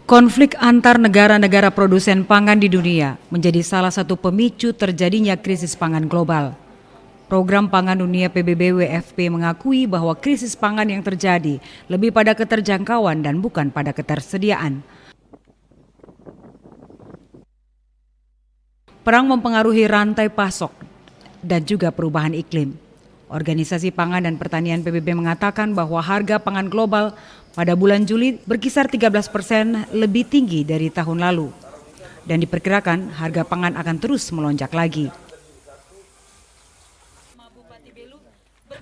Konflik antar negara-negara produsen pangan di dunia menjadi salah satu pemicu terjadinya krisis pangan global. Program Pangan Dunia PBB WFP mengakui bahwa krisis pangan yang terjadi lebih pada keterjangkauan dan bukan pada ketersediaan. Perang mempengaruhi rantai pasok dan juga perubahan iklim. Organisasi Pangan dan Pertanian PBB mengatakan bahwa harga pangan global pada bulan Juli berkisar 13% lebih tinggi dari tahun lalu. Dan diperkirakan harga pangan akan terus melonjak lagi.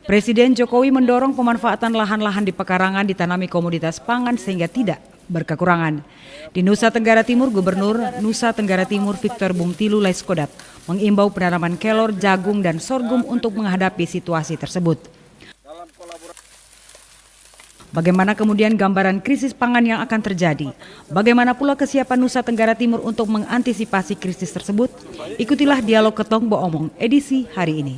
Presiden Jokowi mendorong pemanfaatan lahan-lahan di pekarangan ditanami komoditas pangan sehingga tidak berkekurangan. Di Nusa Tenggara Timur, Gubernur Nusa Tenggara Timur Victor Bungtilu Laiskodat mengimbau penanaman kelor, jagung, dan sorghum untuk menghadapi situasi tersebut. Bagaimana kemudian gambaran krisis pangan yang akan terjadi? Bagaimana pula kesiapan Nusa Tenggara Timur untuk mengantisipasi krisis tersebut? Ikutilah dialog Ketong Bo Omong edisi hari ini.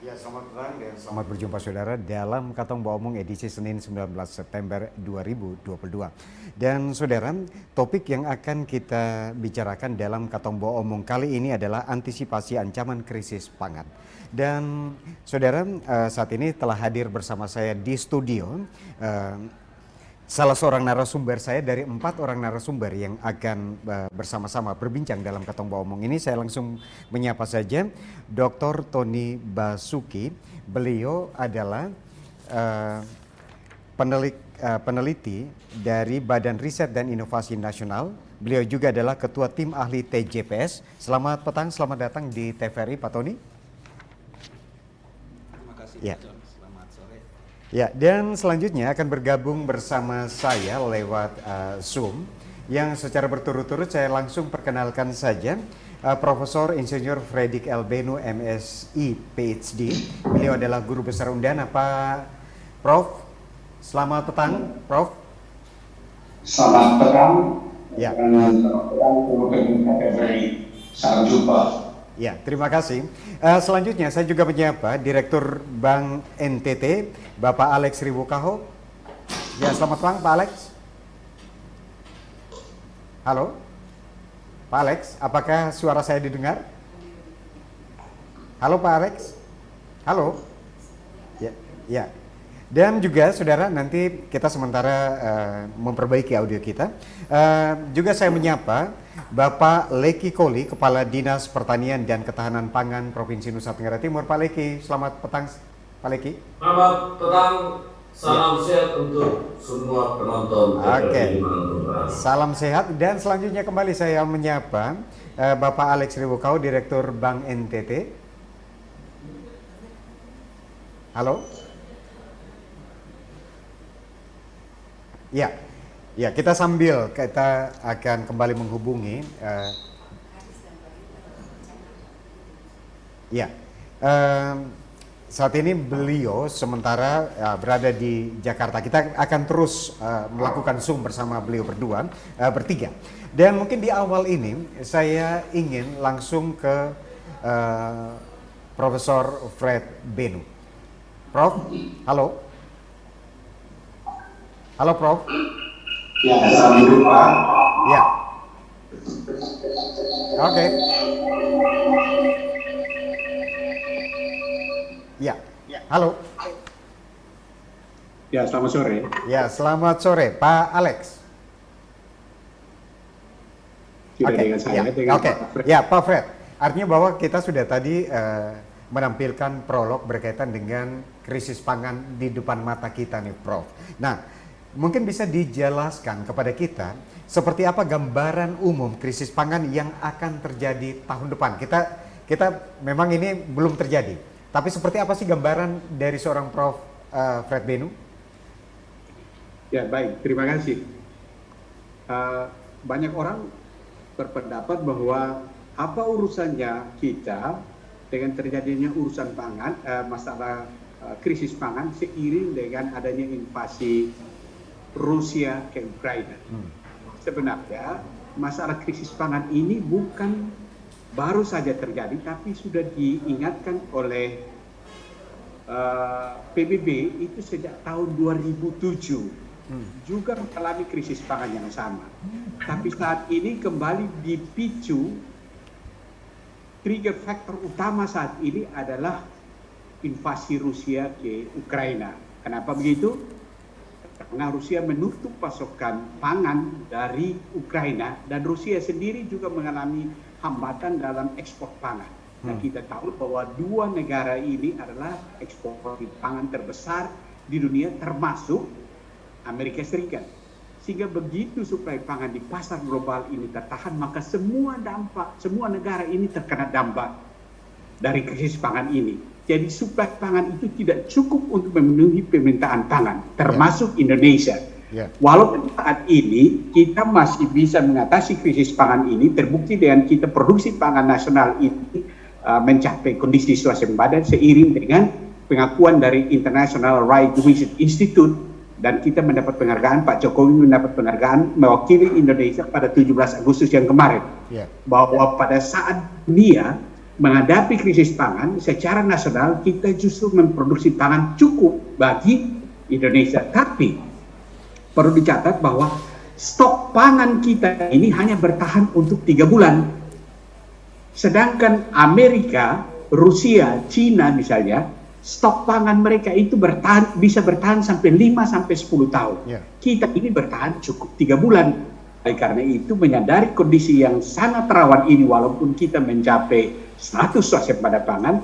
Ya, selamat petang dan selamat berjumpa saudara dalam Katong Bo Omong edisi Senin 19 September 2022. Dan saudara, topik yang akan kita bicarakan dalam Katong Bo Omong kali ini adalah antisipasi ancaman krisis pangan. Dan saudara, saat ini telah hadir bersama saya di studio salah seorang narasumber saya dari 4 orang narasumber yang akan bersama-sama berbincang dalam Katong Bo Omong ini. Saya langsung menyapa saja Dr. Tony Basuki. Beliau adalah peneliti dari Badan Riset dan Inovasi Nasional. Beliau juga adalah Ketua Tim Ahli TJPS. Selamat petang, selamat datang di TVRI, Pak Tony. Terima kasih, Ya. John. Selamat sore. Ya, dan selanjutnya akan bergabung bersama saya lewat Zoom yang secara berturut-turut saya langsung perkenalkan saja Profesor Insinyur Fredrik L. Benu MSI PhD. Beliau adalah Guru Besar Undana. Pak Prof, selamat petang, Prof. Selamat petang. Ya. Selamat petang, teman-teman TVRI. Salam jumpa. Ya, terima kasih. Selanjutnya saya juga menyapa Direktur Bank NTT, Bapak Alex Ribukaho. Ya, selamat petang Pak Alex. Halo, Pak Alex, apakah suara saya didengar? Halo Pak Alex. Halo. Ya, ya. Dan juga saudara, nanti kita sementara memperbaiki audio kita. Juga saya menyapa Bapak Leki Koli, Kepala Dinas Pertanian dan Ketahanan Pangan Provinsi Nusa Tenggara Timur. Pak Leki, selamat petang Pak Leki. Selamat petang, salam sehat untuk semua penonton. Oke, salam sehat. Dan selanjutnya kembali saya menyapa Bapak Alex Ribukaho, Direktur Bank NTT. Halo. Ya, ya, kita akan kembali menghubungi. Saat ini beliau sementara berada di Jakarta. Kita akan terus melakukan Zoom bersama beliau bertiga. Dan mungkin di awal ini saya ingin langsung ke Profesor Fred Benu. Prof, halo. Halo Prof. Ya, salam jumpa. Ya. Oke. Ya. Halo. Ya, selamat sore. Ya, selamat sore Pak Alex. Sudah Oke. dengan saya. Ya. Dengan Oke. Pak Fred. Ya, Pak Fred. Artinya bahwa kita sudah tadi menampilkan prolog berkaitan dengan krisis pangan di depan mata kita nih, Prof. Nah, mungkin bisa dijelaskan kepada kita seperti apa gambaran umum krisis pangan yang akan terjadi tahun depan. Kita memang ini belum terjadi, tapi seperti apa sih gambaran dari seorang Prof Fred Benu? Ya, baik. Terima kasih. Banyak orang berpendapat bahwa apa urusannya kita dengan terjadinya urusan pangan, masalah krisis pangan seiring dengan adanya invasi Rusia ke Ukraina. Sebenarnya masalah krisis pangan ini bukan baru saja terjadi, tapi sudah diingatkan oleh PBB itu sejak tahun 2007 juga mengalami krisis pangan yang sama. Tapi saat ini kembali dipicu, trigger factor utama saat ini adalah invasi Rusia ke Ukraina. Kenapa begitu? Karena Rusia menutup pasokan pangan dari Ukraina dan Rusia sendiri juga mengalami hambatan dalam ekspor pangan. Nah, kita tahu bahwa dua negara ini adalah ekspor pangan terbesar di dunia termasuk Amerika Serikat. Sehingga begitu suplai pangan di pasar global ini tertahan, maka semua negara ini terkena dampak dari krisis pangan ini. Jadi suplai pangan itu tidak cukup untuk memenuhi permintaan pangan, termasuk Indonesia. Walaupun saat ini kita masih bisa mengatasi krisis pangan ini, terbukti dengan kita produksi pangan nasional ini mencapai kondisi swasembada seiring dengan pengakuan dari International Right Research Institute, dan kita mendapat penghargaan, Pak Jokowi mendapat penghargaan mewakili Indonesia pada 17 Agustus yang kemarin, bahwa pada saat dunia menghadapi krisis pangan secara nasional kita justru memproduksi pangan cukup bagi Indonesia. Tapi perlu dicatat bahwa stok pangan kita ini hanya bertahan untuk 3 bulan. Sedangkan Amerika, Rusia, Cina misalnya, stok pangan mereka itu bisa bertahan sampai 5-10 tahun. Kita ini bertahan cukup 3 bulan. Karena itu menyadari kondisi yang sangat rawan ini, walaupun kita mencapai status swasembada pangan,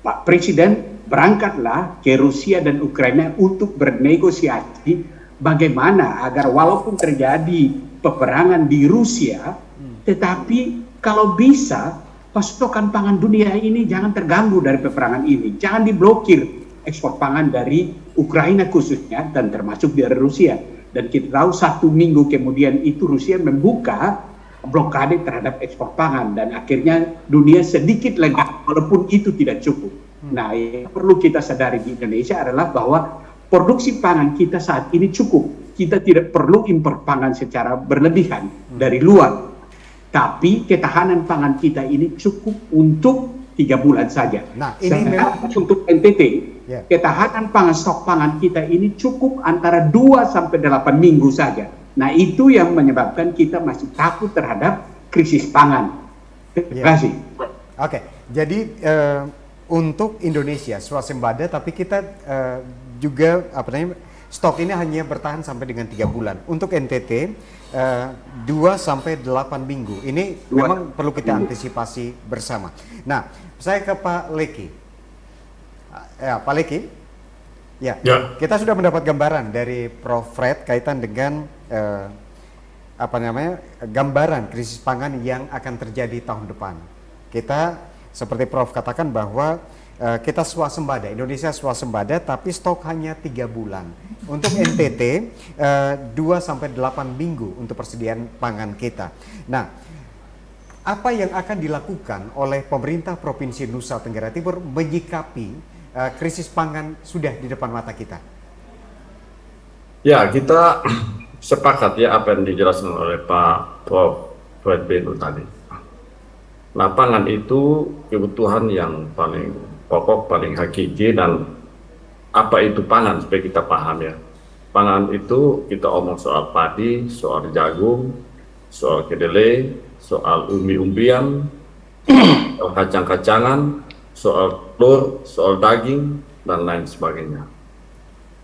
Pak Presiden berangkatlah ke Rusia dan Ukraina untuk bernegosiasi bagaimana agar walaupun terjadi peperangan di Rusia, tetapi kalau bisa, pasokan pangan dunia ini jangan terganggu dari peperangan ini. Jangan diblokir ekspor pangan dari Ukraina khususnya, dan termasuk dari Rusia. Dan kita tahu 1 minggu kemudian itu Rusia membuka blokade terhadap ekspor pangan. Dan akhirnya dunia sedikit lega, walaupun itu tidak cukup. Nah, yang perlu kita sadari di Indonesia adalah bahwa produksi pangan kita saat ini cukup. Kita tidak perlu impor pangan secara berlebihan dari luar. Tapi ketahanan pangan kita ini cukup untuk 3 bulan saja. Nah, ini memang untuk NTT, ketahanan pangan, stok pangan kita ini cukup antara 2-8 minggu saja. Nah, itu yang menyebabkan kita masih takut terhadap krisis pangan. Terima kasih. Oke, jadi untuk Indonesia swasembada, tapi kita juga stok ini hanya bertahan sampai dengan 3 bulan. Untuk NTT 2-8 minggu. Ini memang perlu kita antisipasi bersama. Nah, saya ke Pak Leki. Pak Leki. Ya. Kita sudah mendapat gambaran dari Prof. Fred kaitan dengan gambaran krisis pangan yang akan terjadi tahun depan. Kita seperti Prof katakan bahwa kita swasembada, Indonesia swasembada, tapi stok hanya 3 bulan. Untuk NTT 2-8 minggu untuk persediaan pangan kita. Nah, apa yang akan dilakukan oleh pemerintah Provinsi Nusa Tenggara Timur menyikapi krisis pangan sudah di depan mata kita? Ya, kita sepakat ya apa yang dijelaskan oleh Pak Prof. Fred Benu tadi. Nah, pangan itu kebutuhan yang paling pokok, paling hakiki. Dan apa itu pangan supaya kita paham ya. Pangan itu kita omong soal padi, soal jagung, soal kedelai, soal umbi-umbian, soal kacang-kacangan, soal telur, soal daging, dan lain sebagainya.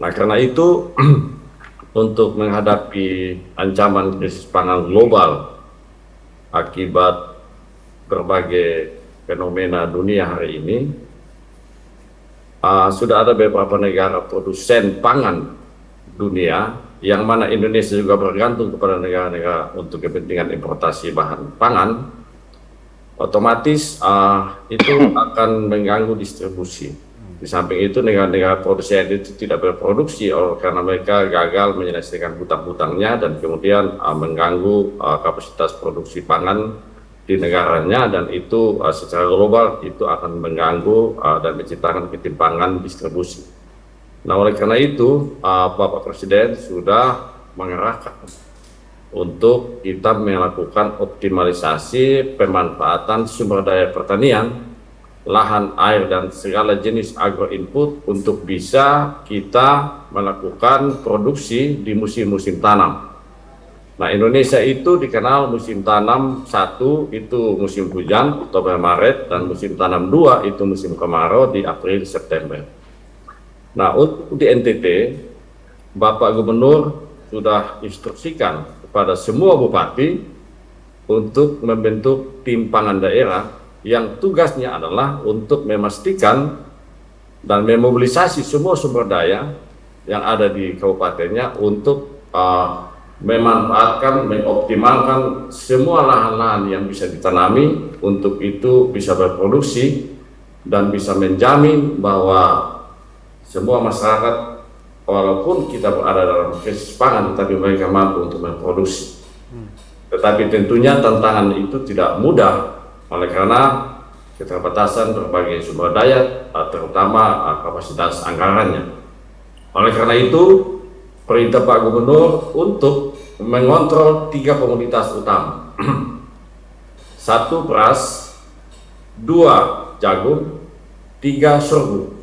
Nah, karena itu untuk menghadapi ancaman krisis pangan global akibat berbagai fenomena dunia hari ini, sudah ada beberapa negara produsen pangan dunia, yang mana Indonesia juga bergantung kepada negara-negara untuk kepentingan importasi bahan pangan. Otomatis itu akan mengganggu distribusi. Di samping itu negara-negara produsen itu tidak berproduksi karena mereka gagal menyelesaikan hutang-hutangnya, dan kemudian mengganggu kapasitas produksi pangan di negaranya, dan itu secara global itu akan mengganggu dan menciptakan ketimpangan distribusi. Nah, oleh karena itu Bapak Presiden sudah mengerahkan untuk kita melakukan optimalisasi pemanfaatan sumber daya pertanian lahan, air, dan segala jenis agro input untuk bisa kita melakukan produksi di musim-musim tanam. Nah, Indonesia itu dikenal musim tanam satu itu musim hujan, Oktober Maret, dan musim tanam dua itu musim kemarau di April September. Nah, untuk di NTT, Bapak Gubernur sudah instruksikan kepada semua bupati untuk membentuk tim pangan daerah yang tugasnya adalah untuk memastikan dan memobilisasi semua sumber daya yang ada di kabupatennya untuk memanfaatkan, mengoptimalkan semua lahan-lahan yang bisa ditanami untuk itu bisa berproduksi dan bisa menjamin bahwa semua masyarakat walaupun kita berada dalam krisis pangan tetapi mereka mampu untuk memproduksi. Tetapi tentunya tantangan itu tidak mudah oleh karena keterbatasan berbagai sumber daya terutama kapasitas anggarannya. Oleh karena itu perintah Pak Gubernur untuk mengontrol 3 komoditas utama. 1 beras, 2 jagung, 3 sorghum.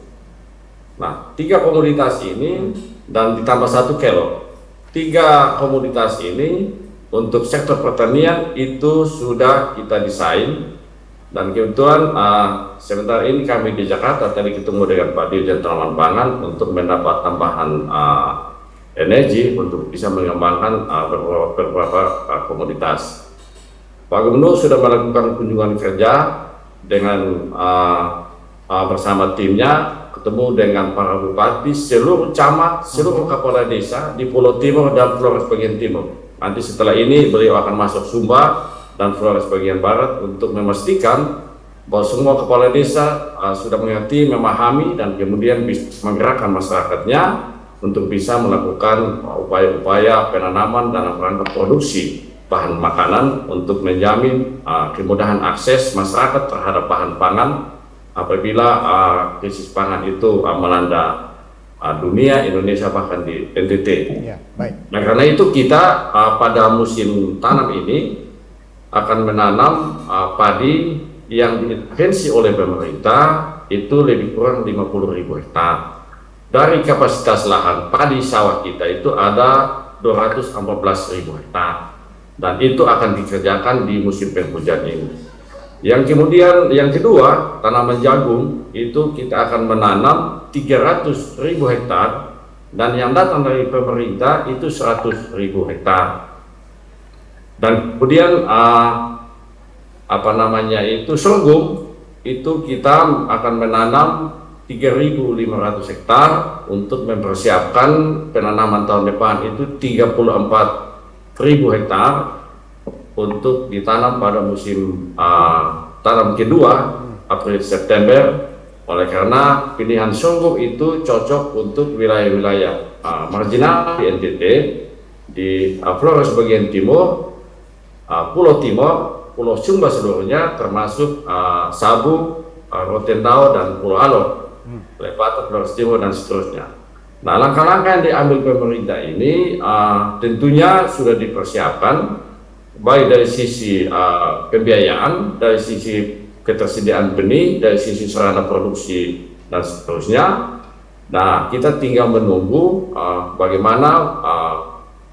Nah, 3 komoditas ini dan ditambah 1 kilo. 3 komoditas ini untuk sektor pertanian itu sudah kita desain dan kebetulan sebentar ini kami di Jakarta tadi ketemu dengan Pak Dirjen Tanaman Pangan untuk mendapat tambahan energi untuk bisa mengembangkan beberapa komoditas. Pak Gubernur sudah melakukan kunjungan kerja dengan bersama timnya, ketemu dengan para bupati, seluruh camat, seluruh kepala desa di Pulau Timur dan Flores bagian timur. Nanti setelah ini beliau akan masuk Sumba dan Flores bagian barat untuk memastikan bahwa semua kepala desa sudah mengerti, memahami, dan kemudian bisa menggerakkan masyarakatnya untuk bisa melakukan upaya-upaya penanaman dalam rangka produksi bahan makanan untuk menjamin kemudahan akses masyarakat terhadap bahan pangan apabila krisis pangan itu melanda dunia, Indonesia, bahkan di NTT. Ya, baik. Nah, karena itu kita pada musim tanam ini akan menanam padi yang diintervensi oleh pemerintah itu lebih kurang 50.000 hektar. Dari kapasitas lahan padi sawah kita itu ada 214.000 hektar dan itu akan dikerjakan di musim penghujan ini. Yang kemudian yang kedua, tanaman jagung itu kita akan menanam 300.000 hektar dan yang datang dari pemerintah itu 100.000 hektar. Dan kemudian sorghum itu kita akan menanam 3.500 hektar untuk mempersiapkan penanaman tahun depan itu 34.000 hektar untuk ditanam pada musim tanam kedua April September. Oleh karena pilihan sorghum itu cocok untuk wilayah-wilayah marginal di NTT, di Flores bagian timur, Pulau Timur, Pulau Sumba seluruhnya termasuk Sabu, Rotendao, dan Pulau Alor, Lepata, Flores Timur, dan seterusnya. Nah, langkah-langkah yang diambil pemerintah ini tentunya sudah dipersiapkan baik dari sisi pembiayaan, dari sisi ketersediaan benih, dari sisi sarana produksi, dan seterusnya. Nah, kita tinggal menunggu bagaimana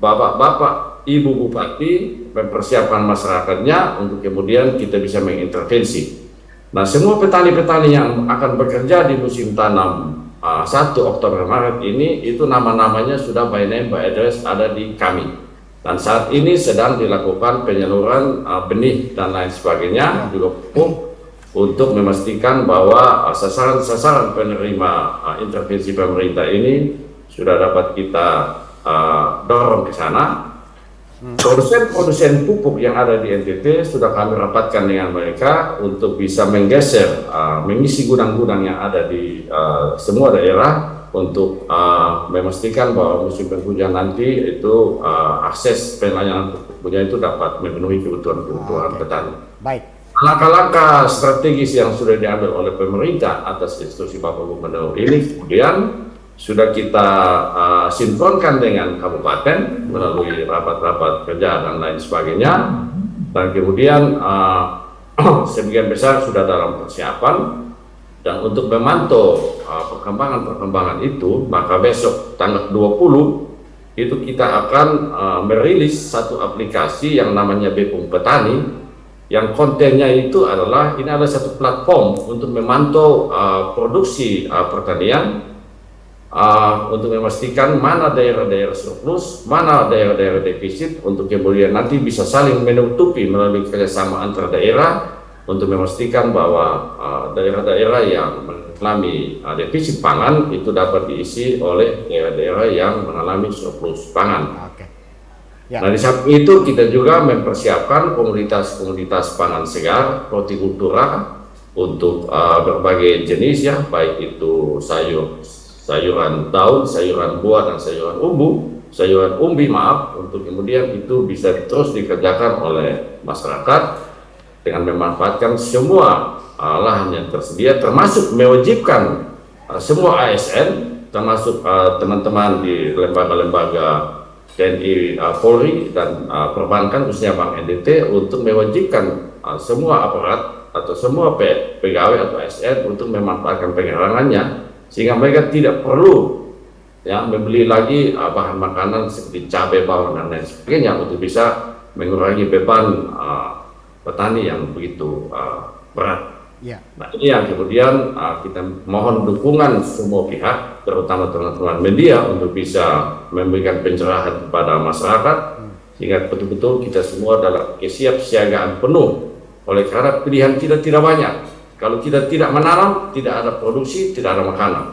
bapak-bapak, ibu bupati mempersiapkan masyarakatnya untuk kemudian kita bisa mengintervensi. Nah, semua petani-petani yang akan bekerja di musim tanam 1 Oktober Maret ini itu nama-namanya sudah by name by address ada di kami. Dan saat ini sedang dilakukan penyaluran benih dan lain sebagainya juga untuk memastikan bahwa sasaran-sasaran penerima intervensi pemerintah ini sudah dapat kita dorong ke sana. Produsen-produsen pupuk yang ada di NTT sudah kami rapatkan dengan mereka untuk bisa menggeser, mengisi gudang-gudang yang ada di semua daerah untuk memastikan bahwa musim penghujan nanti itu akses pelayanan pupuknya itu dapat memenuhi kebutuhan petani. Baik. Langkah-langkah strategis yang sudah diambil oleh pemerintah atas instruksi Bapak Gubernur ini kemudian sudah kita sinkronkan dengan kabupaten melalui rapat-rapat kerja dan lain sebagainya, dan kemudian sebagian besar sudah dalam persiapan Dan untuk memantau perkembangan-perkembangan itu, maka besok tanggal 20 itu kita akan merilis satu aplikasi yang namanya Bepom Petani, yang kontennya itu adalah, ini adalah satu platform untuk memantau produksi pertanian, untuk memastikan mana daerah-daerah surplus, mana daerah-daerah defisit, untuk kemudian nanti bisa saling menutupi melalui kerjasama antar daerah, untuk memastikan bahwa daerah-daerah yang mengalami defisit pangan itu dapat diisi oleh daerah-daerah yang mengalami surplus pangan. Oke. Ya. Nah, di samping itu kita juga mempersiapkan komoditas-komoditas pangan segar, hortikultura untuk berbagai jenis ya, baik itu sayuran daun, sayuran buah, dan sayuran umbi, untuk kemudian itu bisa terus dikerjakan oleh masyarakat dengan memanfaatkan semua lahan yang tersedia, termasuk mewajibkan semua ASN, termasuk teman-teman di lembaga-lembaga TNI, Polri, dan perbankan khususnya Bank NDT untuk mewajibkan semua aparat atau semua pegawai atau ASN untuk memanfaatkan penggalangannya, sehingga mereka tidak perlu ya membeli lagi bahan makanan seperti cabai, bawang, dan lain sebagainya, untuk bisa mengurangi beban petani yang begitu berat. Ya. Nah, ini yang kemudian kita mohon dukungan semua pihak, terutama teman-teman media, untuk bisa memberikan pencerahan kepada masyarakat, sehingga betul-betul kita semua dalam kesiapsiagaan penuh. Oleh karena pilihan kita tidak banyak. Kalau kita tidak menanam, tidak ada produksi, tidak ada makanan.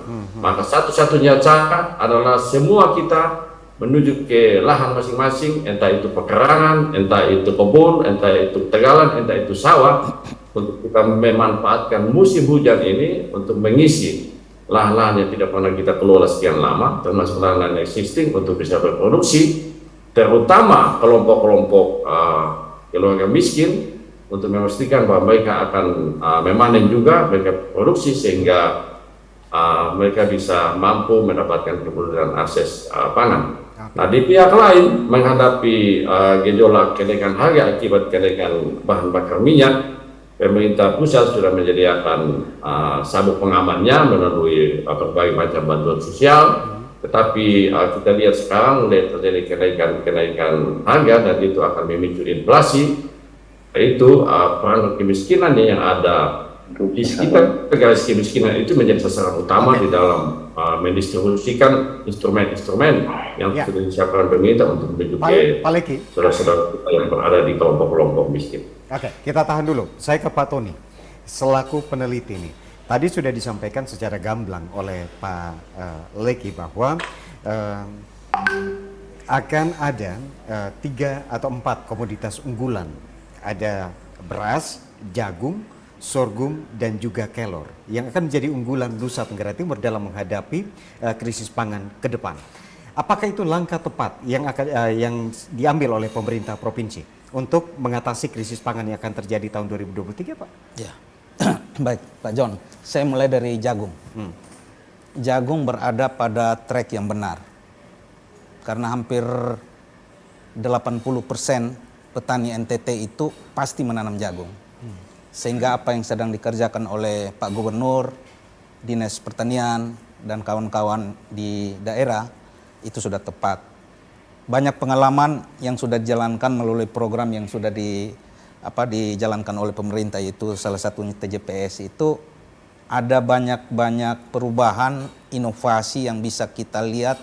Maka satu-satunya cara adalah semua kita menuju ke lahan masing-masing, entah itu pekarangan, entah itu kebun, entah itu tegalan, entah itu sawah, untuk kita memanfaatkan musim hujan ini untuk mengisi lahan-lahan yang tidak pernah kita kelola sekian lama, termasuk lahan-lahan existing, untuk bisa berproduksi, terutama kelompok-kelompok keluarga miskin, untuk memastikan bahwa mereka akan memanen juga, mereka produksi, sehingga mereka bisa mampu mendapatkan kemudahan akses pangan. Nah, di pihak lain menghadapi gejolak kenaikan harga akibat kenaikan bahan bakar minyak, pemerintah pusat sudah menyediakan sabuk pengamannya melalui berbagai macam bantuan sosial. Tetapi kita lihat sekarang mulai terjadi kenaikan harga, dan itu akan memicu inflasi. Itu perang kemiskinan yang ada di sekitar garis kemiskinan itu menjadi sasaran utama di dalam mendistribusikan instrumen-instrumen yang sudah disiapkan pemerintah untuk menuju ke saudara-saudara kita yang berada di kelompok-kelompok miskin. Oke, kita tahan dulu. Saya ke Pak Tony, selaku peneliti ini. Tadi sudah disampaikan secara gamblang oleh Pak Leki bahwa akan ada 3 atau 4 komoditas unggulan. Ada beras, jagung, sorghum, dan juga kelor yang akan menjadi unggulan Nusa Tenggara Timur dalam menghadapi krisis pangan ke depan. Apakah itu langkah tepat yang diambil oleh pemerintah provinsi untuk mengatasi krisis pangan yang akan terjadi tahun 2023, Pak? Ya, baik Pak John. Saya mulai dari jagung. Jagung berada pada track yang benar, karena hampir 80% petani NTT itu pasti menanam jagung. Sehingga apa yang sedang dikerjakan oleh Pak Gubernur, Dinas Pertanian, dan kawan-kawan di daerah itu sudah tepat. Banyak pengalaman yang sudah dijalankan melalui program yang sudah dijalankan oleh pemerintah, yaitu salah satunya TJPS. Itu ada banyak perubahan, inovasi yang bisa kita lihat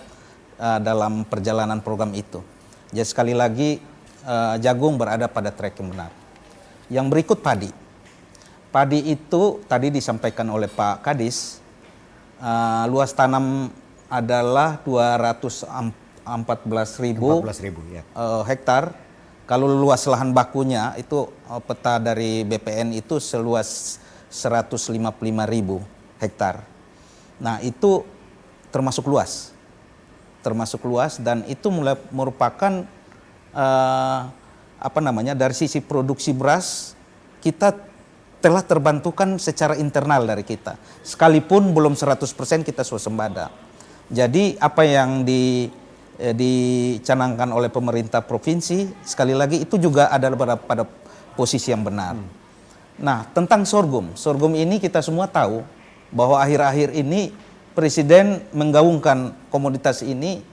dalam perjalanan program itu. Jadi sekali lagi jagung berada pada track yang benar. Yang berikut padi. Padi itu tadi disampaikan oleh Pak Kadis, luas tanam adalah 214.000 ya. Hektar. Kalau luas lahan bakunya itu peta dari BPN itu seluas 155.000 hektar. Nah, itu termasuk luas. Dan itu mulai merupakan dari sisi produksi beras kita telah terbantukan secara internal dari kita. Sekalipun belum 100% kita swasembada. Jadi apa yang dicanangkan oleh pemerintah provinsi, sekali lagi itu juga adalah pada posisi yang benar. Nah, tentang sorghum. Sorghum ini kita semua tahu bahwa akhir-akhir ini Presiden menggaungkan komoditas ini,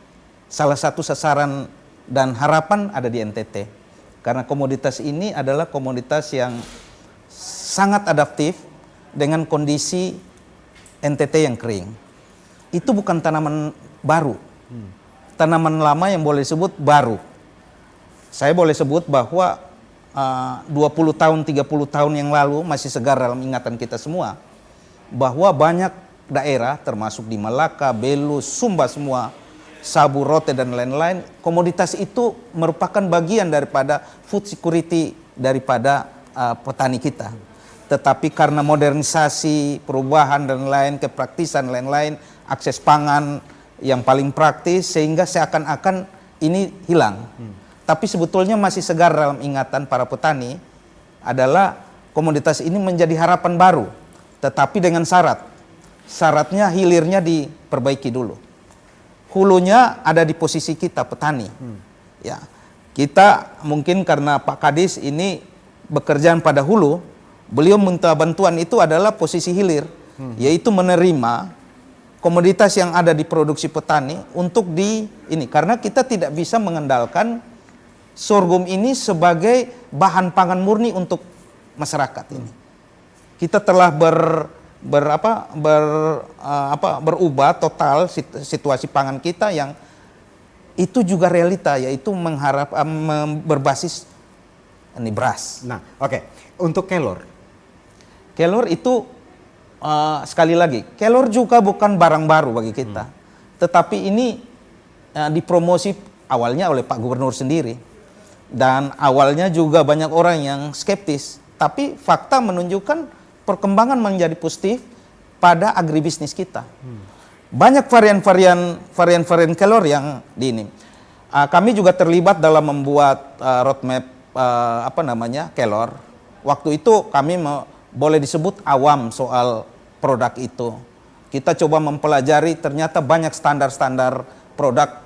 salah satu sasaran dan harapan ada di NTT. Karena komoditas ini adalah komoditas yang sangat adaptif dengan kondisi NTT yang kering. Itu bukan tanaman baru. Tanaman lama yang boleh disebut baru. Saya boleh sebut bahwa 20 tahun, 30 tahun yang lalu masih segar dalam ingatan kita semua, bahwa banyak daerah termasuk di Malaka, Belu, Sumba semua, Sabu, Rote dan lain-lain, komoditas itu merupakan bagian daripada food security daripada petani kita. Tetapi karena modernisasi, perubahan dan lain, kepraktisan lain-lain, akses pangan yang paling praktis sehingga seakan-akan ini hilang. Tapi sebetulnya masih segar dalam ingatan para petani adalah komoditas ini menjadi harapan baru, tetapi dengan syarat. Syaratnya hilirnya diperbaiki dulu. Hulunya ada di posisi kita petani. Ya, kita mungkin karena Pak Kadis ini bekerjaan pada hulu, beliau minta bantuan itu adalah posisi hilir, yaitu menerima komoditas yang ada di produksi petani untuk ini, karena kita tidak bisa mengandalkan sorghum ini sebagai bahan pangan murni untuk masyarakat ini. Kita telah berubah total situasi pangan kita yang itu juga realita, yaitu berbasis ini beras. Nah, oke. Untuk kelor. Kelor itu sekali lagi, kelor juga bukan barang baru bagi kita. Tetapi ini dipromosi awalnya oleh Pak Gubernur sendiri. Dan awalnya juga banyak orang yang skeptis. Tapi fakta menunjukkan perkembangan menjadi positif pada agribisnis kita. Banyak varian-varian kelor yang di ini. Kami juga terlibat dalam membuat roadmap kelor. Waktu itu kami boleh disebut awam soal produk itu. Kita coba mempelajari ternyata banyak standar-standar produk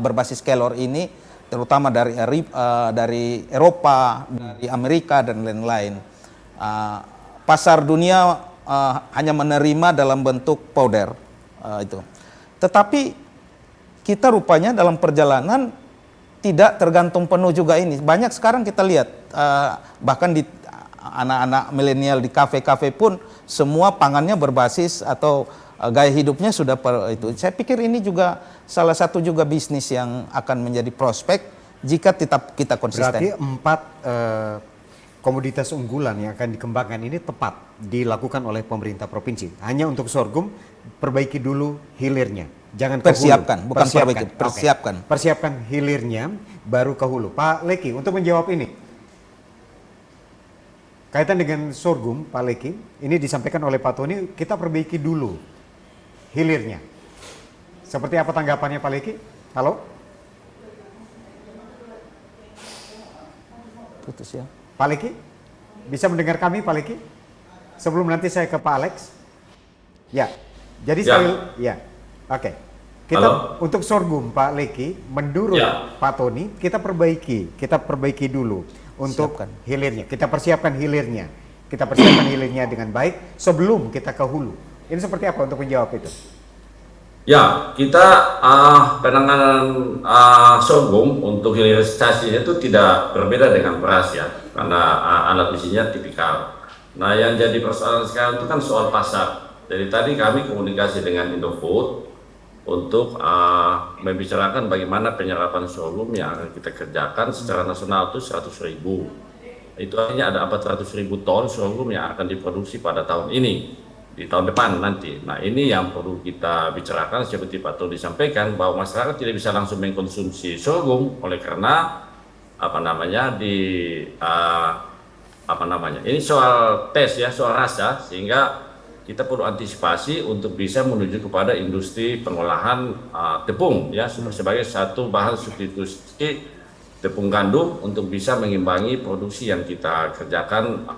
berbasis kelor ini, terutama dari Eropa, dari Amerika dan lain-lain. Pasar dunia hanya menerima dalam bentuk powder itu. Tetapi kita rupanya dalam perjalanan tidak tergantung penuh juga ini. Banyak sekarang kita lihat bahkan di anak-anak milenial di kafe-kafe pun semua pangannya berbasis atau gaya hidupnya sudah itu. Saya pikir ini juga salah satu juga bisnis yang akan menjadi prospek jika kita konsisten. Berarti 4 komoditas unggulan yang akan dikembangkan ini tepat dilakukan oleh pemerintah provinsi. Hanya untuk sorghum, perbaiki dulu hilirnya. Jangan ke hulu. Persiapkan, bukan perbaiki, persiapkan. Okay. Persiapkan hilirnya, baru ke hulu. Pak Leki, untuk menjawab ini, kaitan dengan sorghum, Pak Leki, ini disampaikan oleh Pak Tony, kita perbaiki dulu hilirnya. Seperti apa tanggapannya Pak Leki? Halo? Putus ya. Pak Leki, bisa mendengar kami Pak Leki? Sebelum nanti saya ke Pak Alex. Ya, jadi oke. Kita untuk sorghum Pak Leki, menurut Pak Tony, kita perbaiki dulu untuk hilirnya. Kita persiapkan hilirnya dengan baik sebelum kita ke hulu. Ini seperti apa untuk menjawab itu? Ya, kita penanganan sorghum untuk hilirisasinya itu tidak berbeda dengan beras ya, karena alat mesinnya tipikal. Nah, yang jadi persoalan sekarang itu kan soal pasar. Jadi tadi kami komunikasi dengan Indofood untuk membicarakan bagaimana penyerapan sorghum yang akan kita kerjakan secara nasional itu 100.000. Itu artinya ada 400.000 ton sorghum yang akan diproduksi pada tahun ini. Di tahun depan nanti. Nah, ini yang perlu kita bicarakan seperti Pak Tony disampaikan bahwa masyarakat tidak bisa langsung mengkonsumsi sorghum oleh karena ini soal tes ya, soal rasa, sehingga kita perlu antisipasi untuk bisa menuju kepada industri pengolahan tepung ya sebagai satu bahan substitusi tepung gandum untuk bisa mengimbangi produksi yang kita kerjakan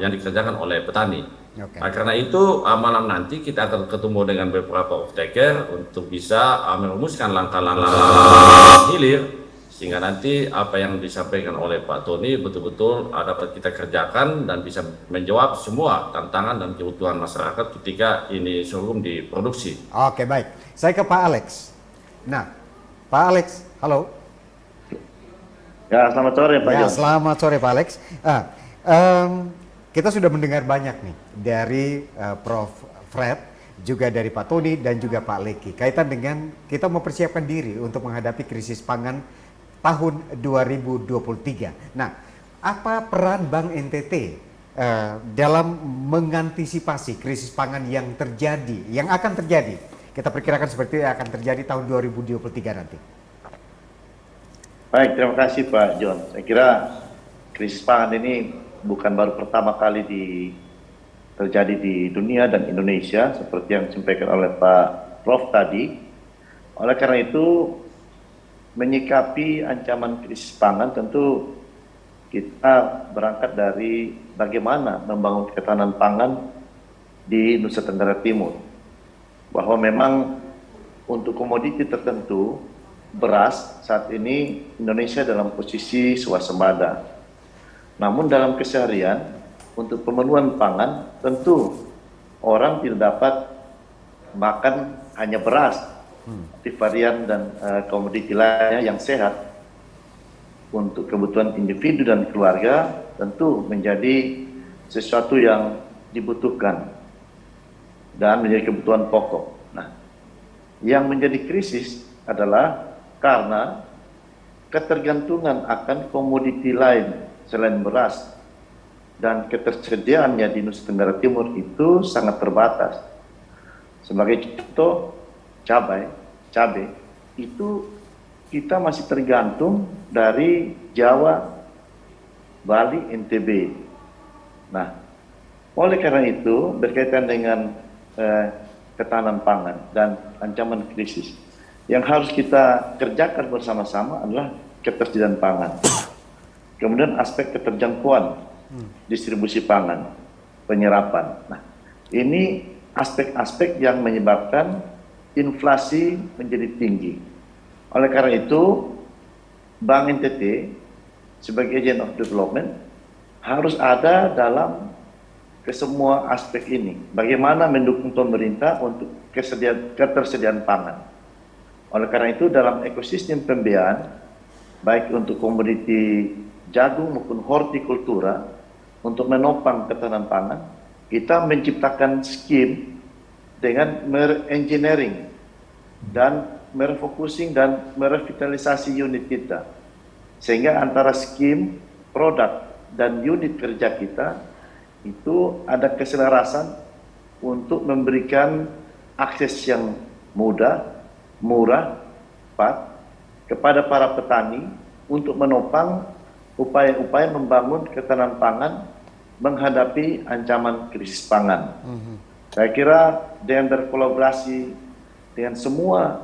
yang dikerjakan oleh petani. Okay. Nah, karena itu malam nanti kita akan ketemu dengan beberapa off-taker untuk bisa merumuskan langkah-langkah hilir sehingga nanti apa yang disampaikan oleh Pak Tony betul-betul dapat kita kerjakan dan bisa menjawab semua tantangan dan kebutuhan masyarakat ketika ini sorghum diproduksi. Oke, baik. Saya ke Pak Alex. Nah, Pak Alex, halo. Ya, selamat sore Pak Ya, John. selamat sore Pak Alex. Kita sudah mendengar banyak nih dari Prof. Fred, juga dari Pak Tony dan juga Pak Leki kaitan dengan kita mempersiapkan diri untuk menghadapi krisis pangan tahun 2023. Nah, apa peran Bank NTT dalam mengantisipasi krisis pangan yang terjadi, yang akan terjadi? Kita perkirakan seperti akan terjadi tahun 2023 nanti. Baik, terima kasih Pak John. Saya kira krisis pangan ini bukan baru pertama kali terjadi di dunia dan Indonesia seperti yang disampaikan oleh Pak Prof tadi. Oleh karena itu, menyikapi ancaman krisis pangan tentu kita berangkat dari bagaimana membangun ketahanan pangan di Nusa Tenggara Timur. Bahwa memang untuk komoditi tertentu, beras saat ini Indonesia dalam posisi swasembada. Namun dalam keseharian, untuk pemenuhan pangan tentu orang tidak dapat makan hanya beras, tapi varian dan komoditi lainnya yang sehat untuk kebutuhan individu dan keluarga tentu menjadi sesuatu yang dibutuhkan dan menjadi kebutuhan pokok. Nah, yang menjadi krisis adalah karena ketergantungan akan komoditi lain selain beras dan ketersediaannya di Nusa Tenggara Timur itu sangat terbatas. Sebagai contoh, cabai itu kita masih tergantung dari Jawa, Bali, NTB. Nah, oleh karena itu berkaitan dengan ketahanan pangan dan ancaman krisis, yang harus kita kerjakan bersama-sama adalah ketersediaan pangan. Kemudian aspek keterjangkauan distribusi pangan, penyerapan. Nah, ini aspek-aspek yang menyebabkan inflasi menjadi tinggi. Oleh karena itu, Bank NTT sebagai agent of development harus ada dalam kesemua aspek ini. Bagaimana mendukung pemerintah untuk ketersediaan pangan. Oleh karena itu, dalam ekosistem pembiayaan, baik untuk komoditi jagung maupun hortikultura, untuk menopang ketahanan pangan, kita menciptakan skim dengan mer-engineering dan merefocusing dan merevitalisasi unit kita. Sehingga antara skim, produk, dan unit kerja kita itu ada keselarasan untuk memberikan akses yang mudah, murah, cepat kepada para petani untuk menopang upaya-upaya membangun ketahanan pangan menghadapi ancaman krisis pangan. Saya kira dengan berkolaborasi dengan semua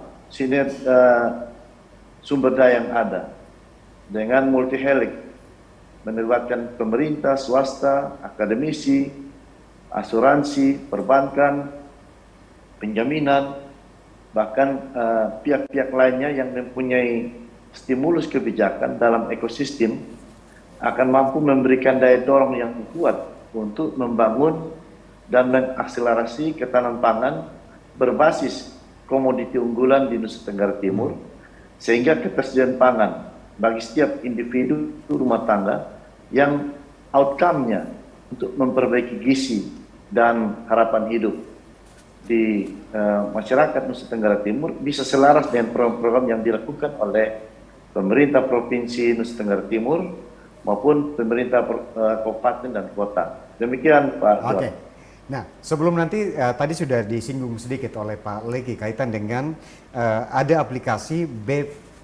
sumber daya yang ada, dengan multi helix, melibatkan pemerintah, swasta, akademisi, asuransi, perbankan, penjaminan, bahkan pihak-pihak lainnya yang mempunyai stimulus kebijakan dalam ekosistem akan mampu memberikan daya dorong yang kuat untuk membangun dan mengakselerasi ketahanan pangan berbasis komoditi unggulan di Nusa Tenggara Timur, sehingga ketersediaan pangan bagi setiap individu rumah tangga yang outcome-nya untuk memperbaiki gizi dan harapan hidup di masyarakat Nusa Tenggara Timur bisa selaras dengan program-program yang dilakukan oleh pemerintah Provinsi Nusa Tenggara Timur maupun pemerintah kabupaten dan kota. Demikian Pak. Oke. Nah, sebelum nanti tadi sudah disinggung sedikit oleh Pak Leki kaitan dengan ada aplikasi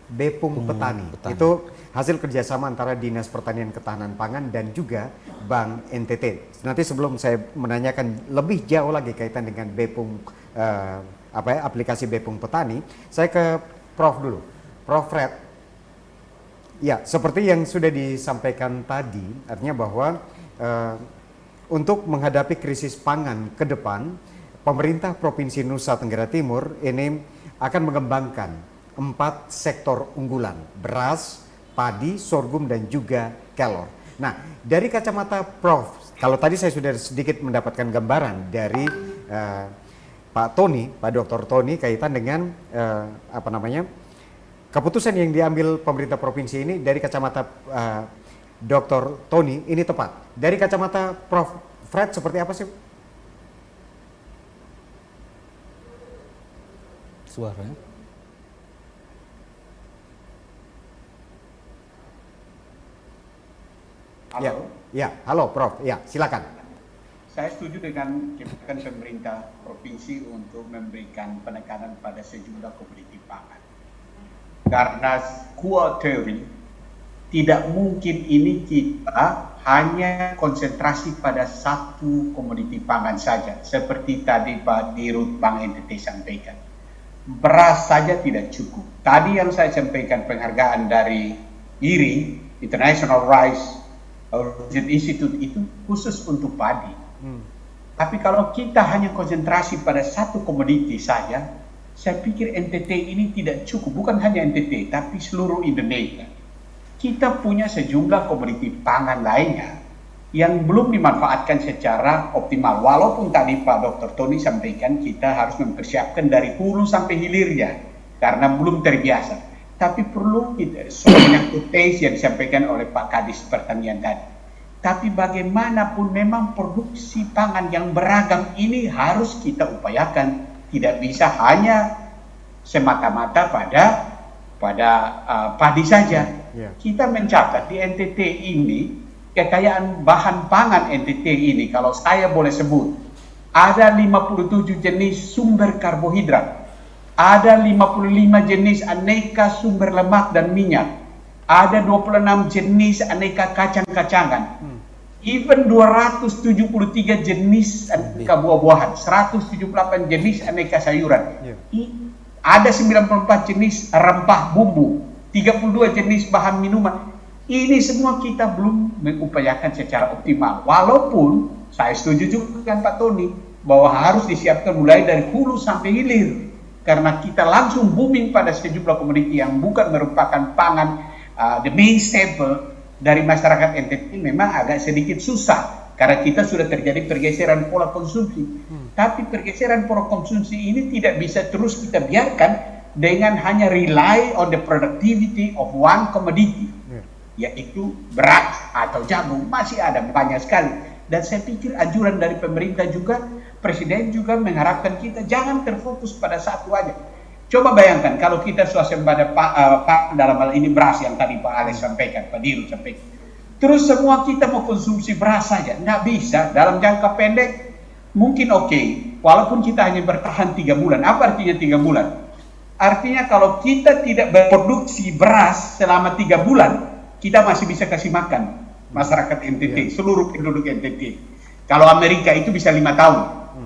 Bepung Petani. Itu hasil kerjasama antara Dinas Pertanian Ketahanan Pangan dan juga Bank NTT. Nanti sebelum saya menanyakan lebih jauh lagi kaitan dengan Bepung aplikasi Bepung Petani, saya ke Prof dulu. Prof Fred. Ya, seperti yang sudah disampaikan tadi, artinya bahwa untuk menghadapi krisis pangan ke depan, pemerintah Provinsi Nusa Tenggara Timur ini akan mengembangkan 4 sektor unggulan, beras, padi, sorghum, dan juga kelor. Nah, dari kacamata Prof, kalau tadi saya sudah sedikit mendapatkan gambaran dari Pak Tony, Pak Dr. Tony, kaitan dengan keputusan yang diambil pemerintah provinsi ini dari kacamata Dr. Tony ini tepat. Dari kacamata Prof Fred seperti apa sih? Suaranya. Halo. Ya, halo Prof. Ya, silakan. Saya setuju dengan kebijakan pemerintah provinsi untuk memberikan penekanan pada sejumlah komoditi pangan. Karena core teori, tidak mungkin ini kita hanya konsentrasi pada satu komoditi pangan saja. Seperti tadi Pak Dirut Bank NTT sampaikan. Beras saja tidak cukup. Tadi yang saya sampaikan penghargaan dari IRI, International Rice Institute, itu khusus untuk padi. Tapi kalau kita hanya konsentrasi pada satu komoditi saja, saya pikir NTT ini tidak cukup. Bukan hanya NTT, tapi seluruh Indonesia. Kita punya sejumlah komoditi pangan lainnya yang belum dimanfaatkan secara optimal. Walaupun tadi Pak Dr. Tony sampaikan kita harus mempersiapkan dari hulu sampai hilirnya karena belum terbiasa. Tapi perlu kita menyangkut tes yang disampaikan oleh Pak Kadis Pertanian tadi. Tapi bagaimanapun memang produksi pangan yang beragam ini harus kita upayakan. Tidak bisa hanya semata-mata pada padi saja. Kita mencatat di NTT ini kekayaan bahan pangan NTT ini, kalau saya boleh sebut, ada 57 jenis sumber karbohidrat. Ada 55 jenis aneka sumber lemak dan minyak. Ada 26 jenis aneka kacang-kacangan. Even 273 jenis aneka buah-buahan. 178 jenis aneka sayuran. Ada 94 jenis rempah bumbu. 32 jenis bahan minuman. Ini semua kita belum mengupayakan secara optimal. Walaupun saya setuju juga dengan Pak Tony bahwa harus disiapkan mulai dari hulu sampai hilir. Karena kita langsung booming pada sejumlah komoditi yang bukan merupakan pangan, the main staple dari masyarakat NTT memang agak sedikit susah. Karena kita sudah terjadi pergeseran pola konsumsi. Tapi pergeseran pola konsumsi ini tidak bisa terus kita biarkan dengan hanya rely on the productivity of one commodity. Yaitu beras atau jagung, masih ada banyak sekali. Dan saya pikir anjuran dari pemerintah juga, Presiden juga mengharapkan kita jangan terfokus pada satu aja. Coba bayangkan kalau kita swasembada dalam hal ini beras yang tadi Pak Alex sampaikan, Pak Diru sampaikan. Terus semua kita mau konsumsi beras saja, nggak bisa. Dalam jangka pendek mungkin oke, walaupun kita hanya bertahan 3 bulan. Apa artinya 3 bulan? Artinya kalau kita tidak berproduksi beras selama 3 bulan, kita masih bisa kasih makan masyarakat NTT, seluruh penduduk NTT. Kalau Amerika itu bisa 5 tahun,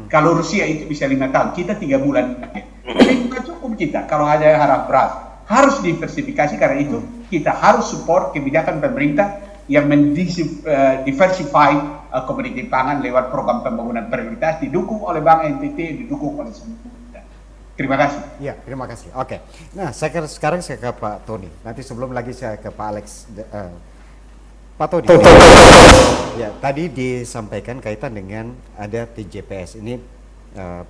kalau Rusia itu bisa 5 tahun, kita 3 bulan. Jadi tidak cukup kita kalau ada harap beras. Harus diversifikasi, karena itu kita harus support kebijakan pemerintah yang mendiversify komoditi pangan lewat program pembangunan prioritas, didukung oleh Bank NTT, didukung oleh semua. Terima kasih. Ya, terima kasih. Oke. Nah, sekarang saya ke Pak Tony. Nanti sebelum lagi saya ke Pak Alex. Pak Tony. Ya, tadi disampaikan kaitan dengan ada TJPS. Ini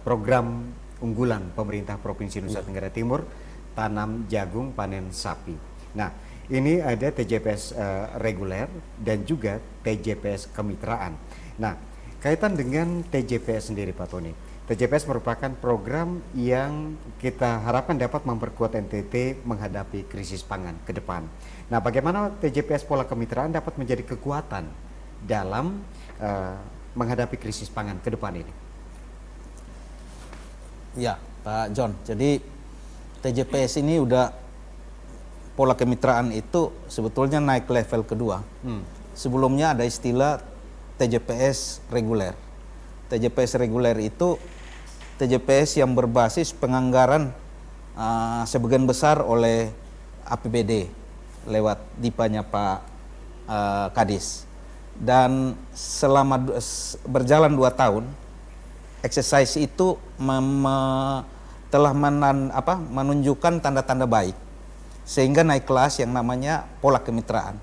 program unggulan pemerintah Provinsi Nusa Tenggara Timur, tanam jagung panen sapi. Nah, ini ada TJPS reguler dan juga TJPS kemitraan. Nah, kaitan dengan TJPS sendiri Pak Tony. TJPS merupakan program yang kita harapkan dapat memperkuat NTT menghadapi krisis pangan ke depan. Nah, bagaimana TJPS pola kemitraan dapat menjadi kekuatan dalam menghadapi krisis pangan ke depan ini? Ya, Pak John. Jadi TJPS ini udah pola kemitraan itu sebetulnya naik level kedua. Sebelumnya ada istilah TJPS reguler. TJPS reguler itu TJPS yang berbasis penganggaran sebagian besar oleh APBD lewat dipanya Pak Kadis. Dan selama berjalan 2 tahun, exercise itu telah menunjukkan tanda-tanda baik sehingga naik kelas yang namanya pola kemitraan.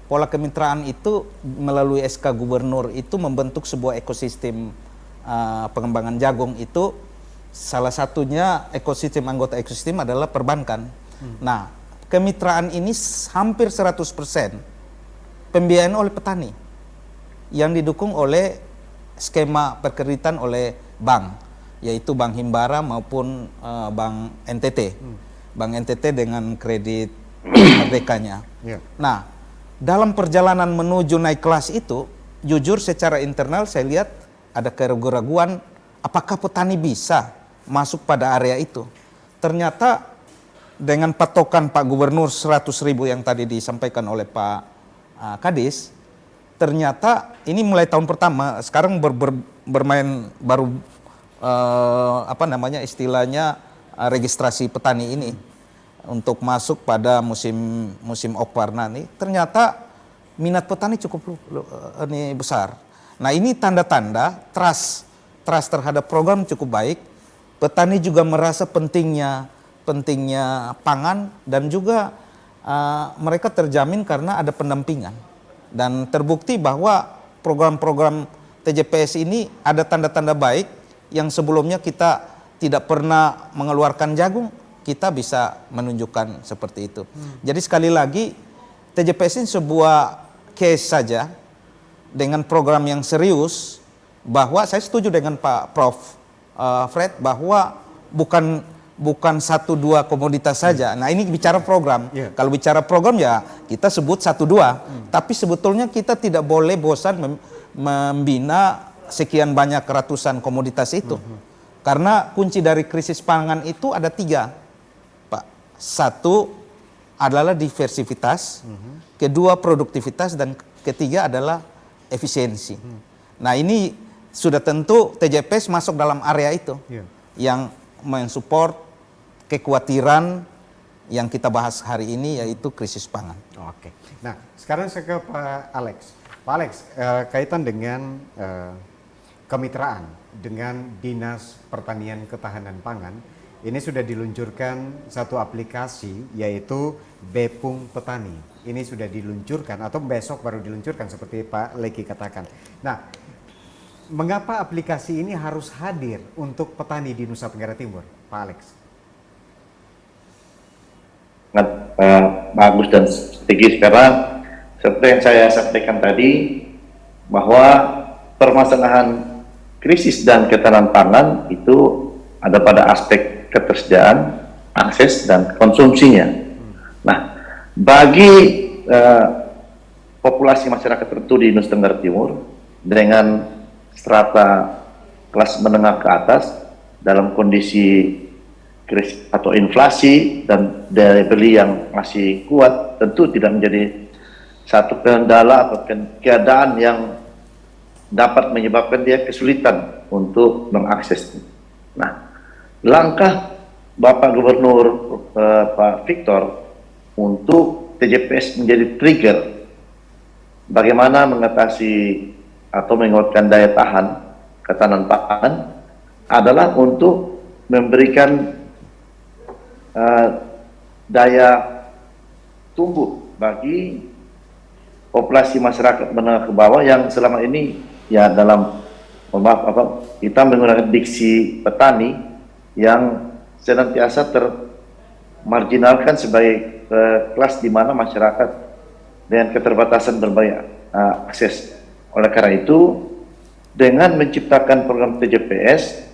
Pola kemitraan itu melalui SK Gubernur itu membentuk sebuah ekosistem pengembangan jagung. Itu salah satunya ekosistem, anggota ekosistem adalah perbankan. Nah, kemitraan ini hampir 100% pembiayaan oleh petani yang didukung oleh skema perkreditan oleh bank, yaitu Bank Himbara maupun Bank NTT. Bank NTT dengan kredit merdekanya. Nah, dalam perjalanan menuju naik kelas itu, jujur secara internal saya lihat ada keraguan-keraguan apakah petani bisa masuk pada area itu. Ternyata dengan patokan Pak Gubernur 100.000 yang tadi disampaikan oleh Pak Kadis, ternyata ini mulai tahun pertama, sekarang bermain baru istilahnya registrasi petani ini untuk masuk pada musim okpar nanti. Ternyata minat petani cukup besar. Nah, ini tanda-tanda trust terhadap program cukup baik. Petani juga merasa pentingnya pangan dan juga mereka terjamin karena ada pendampingan. Dan terbukti bahwa program-program TJPS ini ada tanda-tanda baik yang sebelumnya kita tidak pernah mengeluarkan jagung, kita bisa menunjukkan seperti itu. Jadi sekali lagi TJPS ini sebuah case saja dengan program yang serius, bahwa saya setuju dengan Pak Prof. Fred bahwa bukan 1-2 komoditas saja. Nah, ini bicara program. Kalau bicara program ya kita sebut 1-2. Tapi sebetulnya kita tidak boleh bosan membina sekian banyak ratusan komoditas itu. Karena kunci dari krisis pangan itu ada 3, Pak. 1 adalah diversitas, kedua produktivitas, dan ketiga adalah efisiensi. Nah, ini sudah tentu TJPS masuk dalam area itu yang mensupport kekhawatiran yang kita bahas hari ini, yaitu krisis pangan. Oke. Nah, sekarang saya ke Pak Alex. Pak Alex, kaitan dengan kemitraan dengan Dinas Pertanian Ketahanan Pangan, ini sudah diluncurkan satu aplikasi yaitu Bepung Petani. Ini sudah diluncurkan atau besok baru diluncurkan seperti Pak Leki katakan. Nah, mengapa aplikasi ini harus hadir untuk petani di Nusa Tenggara Timur, Pak Alex? Sangat bagus dan strategis karena seperti yang saya sampaikan tadi, bahwa permasalahan krisis dan ketahanan pangan itu ada pada aspek ketersediaan, akses, dan konsumsinya. Nah, bagi populasi masyarakat tertentu di Nusa Tenggara Timur dengan strata kelas menengah ke atas dalam kondisi krisis atau inflasi dan daya beli yang masih kuat, tentu tidak menjadi satu kendala atau keadaan yang dapat menyebabkan dia kesulitan untuk mengakses. Nah, langkah Bapak Gubernur Pak Victor untuk TJPS menjadi trigger bagaimana mengatasi atau menguatkan daya tahan ketahanan pangan adalah untuk memberikan daya tumbuh bagi populasi masyarakat menengah ke bawah yang selama ini ya dalam kita menggunakan diksi petani yang senantiasa termarginalkan sebagai kelas di mana masyarakat dengan keterbatasan berbagai akses. Oleh karena itu, dengan menciptakan program TJPS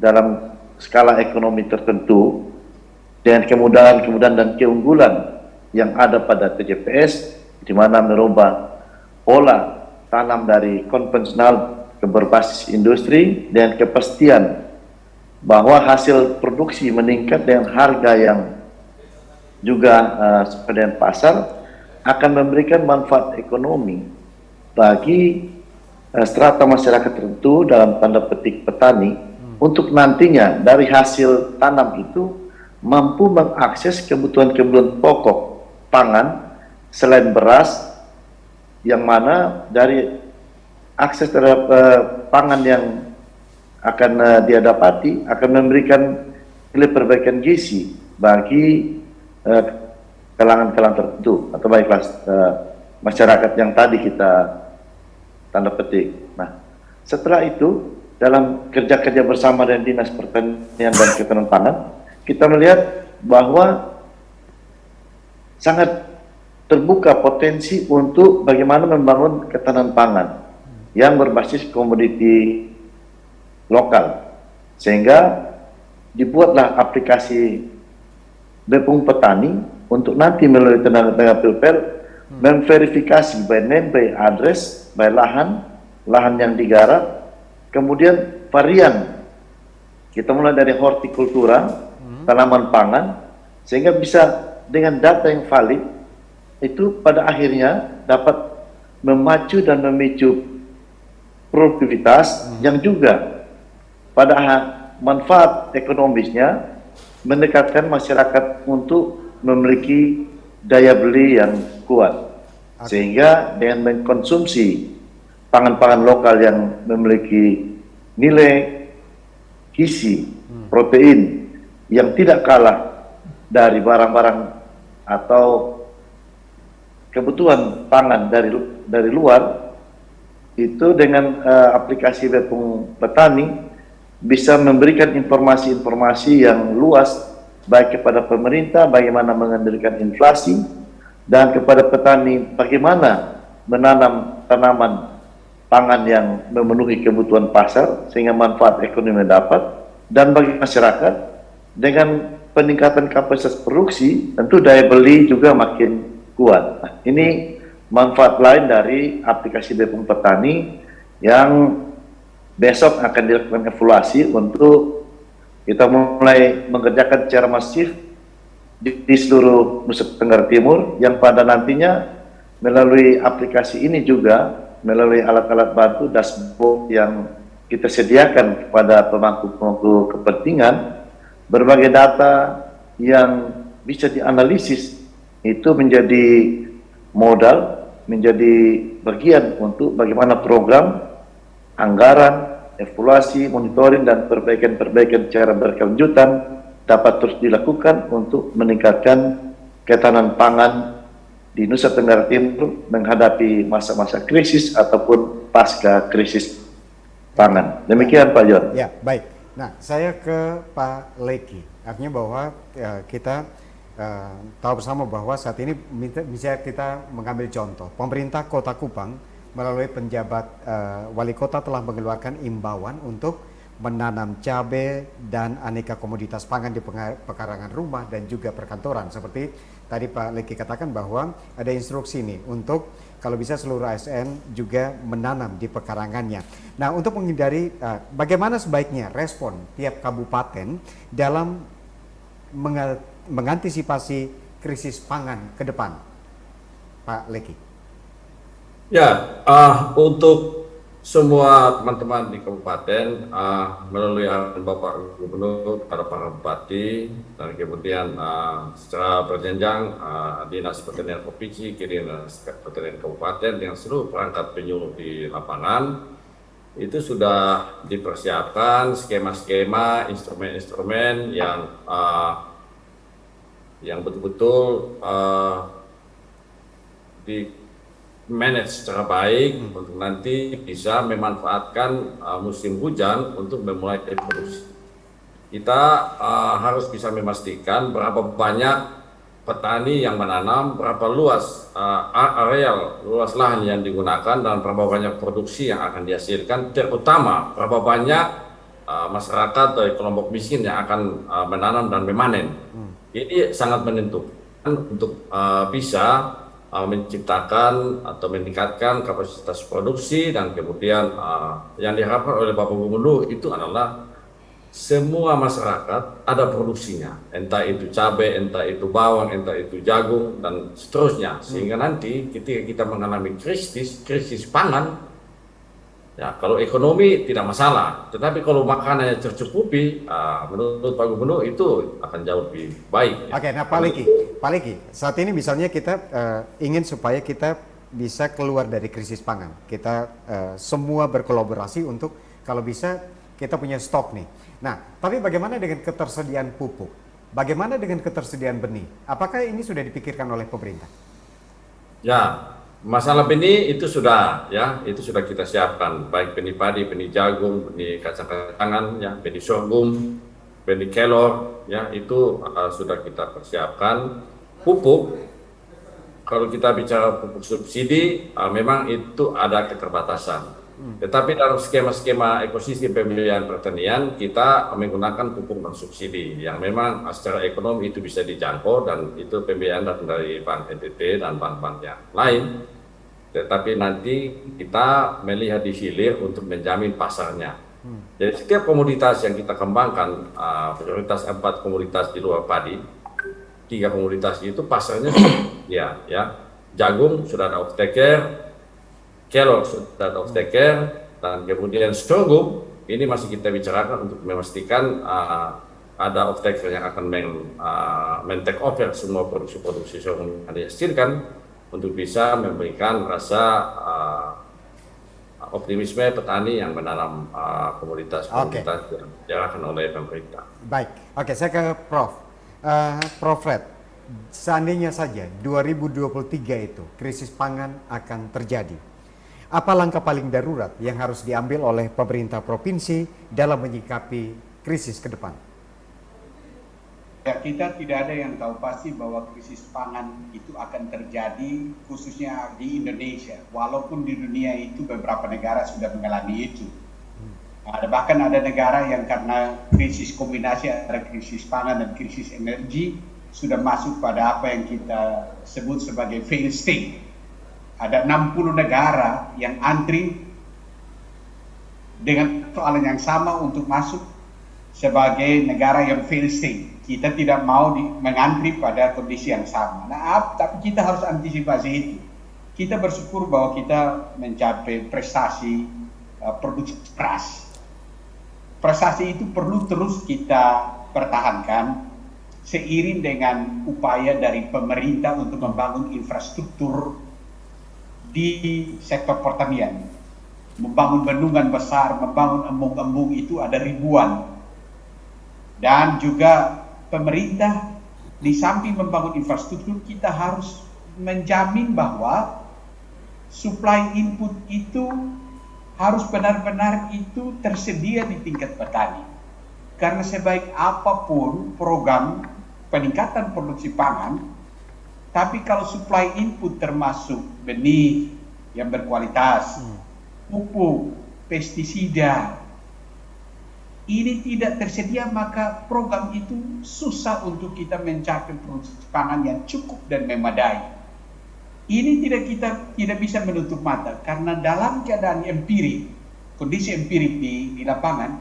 dalam skala ekonomi tertentu dengan kemudahan-kemudahan dan keunggulan yang ada pada TJPS, di mana merubah pola tanam dari konvensional ke berbasis industri dengan kepastian bahwa hasil produksi meningkat dengan harga yang juga sesuai dengan pasar, akan memberikan manfaat ekonomi bagi strata masyarakat tertentu dalam tanda petik petani untuk nantinya dari hasil tanam itu mampu mengakses kebutuhan-kebutuhan pokok pangan selain beras, yang mana dari akses terhadap pangan yang akan dia dapati akan memberikan nilai perbaikan gizi bagi kalangan-kalangan tertentu atau baiklah masyarakat yang tadi kita tanda petik. Nah, setelah itu dalam kerja-kerja bersama dengan Dinas Pertanian dan Ketahanan Pangan, kita melihat bahwa sangat terbuka potensi untuk bagaimana membangun ketahanan pangan yang berbasis komoditi lokal, sehingga dibuatlah aplikasi Bepung Petani untuk nanti melalui tenaga PUPR memverifikasi by name, by address, by lahan yang digarap, kemudian varian. Kita mulai dari hortikultura, tanaman pangan, sehingga bisa dengan data yang valid itu pada akhirnya dapat memacu dan memicu produktivitas yang juga pada manfaat ekonomisnya mendekatkan masyarakat untuk memiliki daya beli yang kuat, sehingga dengan mengkonsumsi pangan-pangan lokal yang memiliki nilai gizi, protein yang tidak kalah dari barang-barang atau kebutuhan pangan dari luar, itu dengan aplikasi Bepung Petani bisa memberikan informasi-informasi yang luas baik kepada pemerintah bagaimana mengendalikan inflasi, dan kepada petani bagaimana menanam tanaman pangan yang memenuhi kebutuhan pasar sehingga manfaat ekonomi dapat, dan bagi masyarakat dengan peningkatan kapasitas produksi tentu daya beli juga makin kuat. Nah, ini manfaat lain dari aplikasi Bepung Petani yang besok akan dilakukan evaluasi untuk kita mulai mengerjakan secara masif di seluruh Nusa Tenggara Timur, yang pada nantinya melalui aplikasi ini juga melalui alat-alat bantu dashboard yang kita sediakan kepada pemangku-pemangku kepentingan, berbagai data yang bisa dianalisis itu menjadi modal, menjadi bagian untuk bagaimana program, anggaran, evaluasi, monitoring, dan perbaikan-perbaikan secara berkelanjutan dapat terus dilakukan untuk meningkatkan ketahanan pangan di Nusa Tenggara Timur menghadapi masa-masa krisis ataupun pasca krisis pangan. Demikian Pak Jon. Ya, baik. Nah, saya ke Pak Leki. Artinya bahwa kita tahu bersama bahwa saat ini bisa kita mengambil contoh. Pemerintah Kota Kupang melalui penjabat wali kota telah mengeluarkan imbauan untuk menanam cabai dan aneka komoditas pangan di pekarangan rumah dan juga perkantoran. Seperti tadi Pak Leki katakan bahwa ada instruksi nih untuk kalau bisa seluruh ASN juga menanam di pekarangannya. Nah, untuk menghindari bagaimana sebaiknya respon tiap kabupaten dalam mengantisipasi krisis pangan ke depan, Pak Leki? Ya, untuk semua teman-teman di kabupaten melalui arahan Bapak Gubernur kepada para bupati dan kemudian secara berjenjang Dinas Pertanian Provinsi, Dinas Pertanian Kabupaten dengan seluruh perangkat penyuluh di lapangan itu sudah dipersiapkan skema-skema, instrumen-instrumen yang betul-betul di manage secara baik untuk nanti bisa memanfaatkan musim hujan untuk memulai produksi. Kita harus bisa memastikan berapa banyak petani yang menanam, berapa luas luas lahan yang digunakan, dan berapa banyak produksi yang akan dihasilkan, terutama berapa banyak masyarakat dari kelompok miskin yang akan menanam dan memanen. Ini sangat menentukan untuk bisa menciptakan atau meningkatkan kapasitas produksi, dan kemudian yang diharapkan oleh Bapak Gubernur itu adalah semua masyarakat ada produksinya, entah itu cabai, entah itu bawang, entah itu jagung, dan seterusnya, sehingga nanti ketika kita mengalami krisis pangan, ya kalau ekonomi tidak masalah, tetapi kalau makanannya tercukupi, menurut Pak Gubernur itu akan jauh lebih baik. Oke, nah Pak Leki, saat ini misalnya kita ingin supaya kita bisa keluar dari krisis pangan. Kita semua berkolaborasi untuk kalau bisa kita punya stok nih. Nah, tapi bagaimana dengan ketersediaan pupuk? Bagaimana dengan ketersediaan benih? Apakah ini sudah dipikirkan oleh pemerintah? Ya, masalah benih itu sudah kita siapkan, baik benih padi, benih jagung, benih kacang-kacangan, ya, benih sorghum, benih kelor, ya itu sudah kita persiapkan. Pupuk, kalau kita bicara pupuk subsidi, memang itu ada keterbatasan. Tetapi dalam skema-skema ekosistem pembiayaan pertanian, kita menggunakan pupuk non subsidi yang memang secara ekonomi itu bisa dijangkau, dan itu pembiayaan datang dari Bank NTT dan bank-bank yang lain. Tetapi nanti kita melihat di hilir untuk menjamin pasarnya. Jadi setiap komoditas yang kita kembangkan, prioritas 4 komoditas di luar padi, 3 komoditas itu pasarnya ya, jagung sudah ada off-taker, kelor sudah ada off-taker, dan kemudian sorghum ini masih kita bicarakan untuk memastikan ada off-taker yang akan men-take over semua produksi sorghum yang dihasilkan untuk bisa memberikan rasa optimisme petani yang menanam komoditas-komoditas yang diarahkan oleh pemerintah. Baik, oke, saya ke Prof. Prof Fred, seandainya saja 2023 itu krisis pangan akan terjadi, apa langkah paling darurat yang harus diambil oleh pemerintah provinsi dalam menyikapi krisis ke depan? Ya, kita tidak ada yang tahu pasti bahwa krisis pangan itu akan terjadi khususnya di Indonesia. Walaupun di dunia itu beberapa negara sudah mengalami itu. Bahkan ada negara yang karena krisis kombinasi antara krisis pangan dan krisis energi sudah masuk pada apa yang kita sebut sebagai failed state. Ada 60 negara yang antri dengan soalan yang sama untuk masuk sebagai negara yang failed state. Kita tidak mau mengantri pada kondisi yang sama. Nah, tapi kita harus antisipasi itu. Kita bersyukur bahwa kita mencapai prestasi produksi beras. Prestasi itu perlu terus kita pertahankan seiring dengan upaya dari pemerintah untuk membangun infrastruktur di sektor pertanian, membangun bendungan besar, membangun embung-embung itu ada ribuan. Dan juga pemerintah di samping membangun infrastruktur, kita harus menjamin bahwa supply input itu harus benar-benar itu tersedia di tingkat petani. Karena sebaik apapun program peningkatan produksi pangan, tapi kalau supply input termasuk benih yang berkualitas, pupuk, pestisida, ini tidak tersedia, maka program itu susah untuk kita mencapai produksi pangan yang cukup dan memadai. Ini kita tidak bisa menutup mata, karena dalam keadaan empirik, kondisi empirik di lapangan,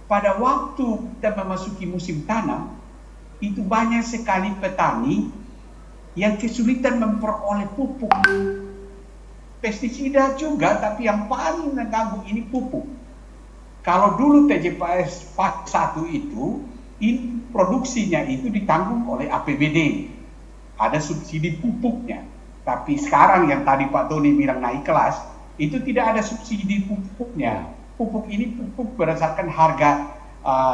pada waktu kita memasuki musim tanam, itu banyak sekali petani yang kesulitan memperoleh pupuk. Pestisida juga, tapi yang paling mengganggu ini pupuk. Kalau dulu TJPS fase 1 itu, produksinya itu ditanggung oleh APBD. Ada subsidi pupuknya. Tapi sekarang yang tadi Pak Tony bilang naik kelas, itu tidak ada subsidi pupuknya. Pupuk ini pupuk berdasarkan harga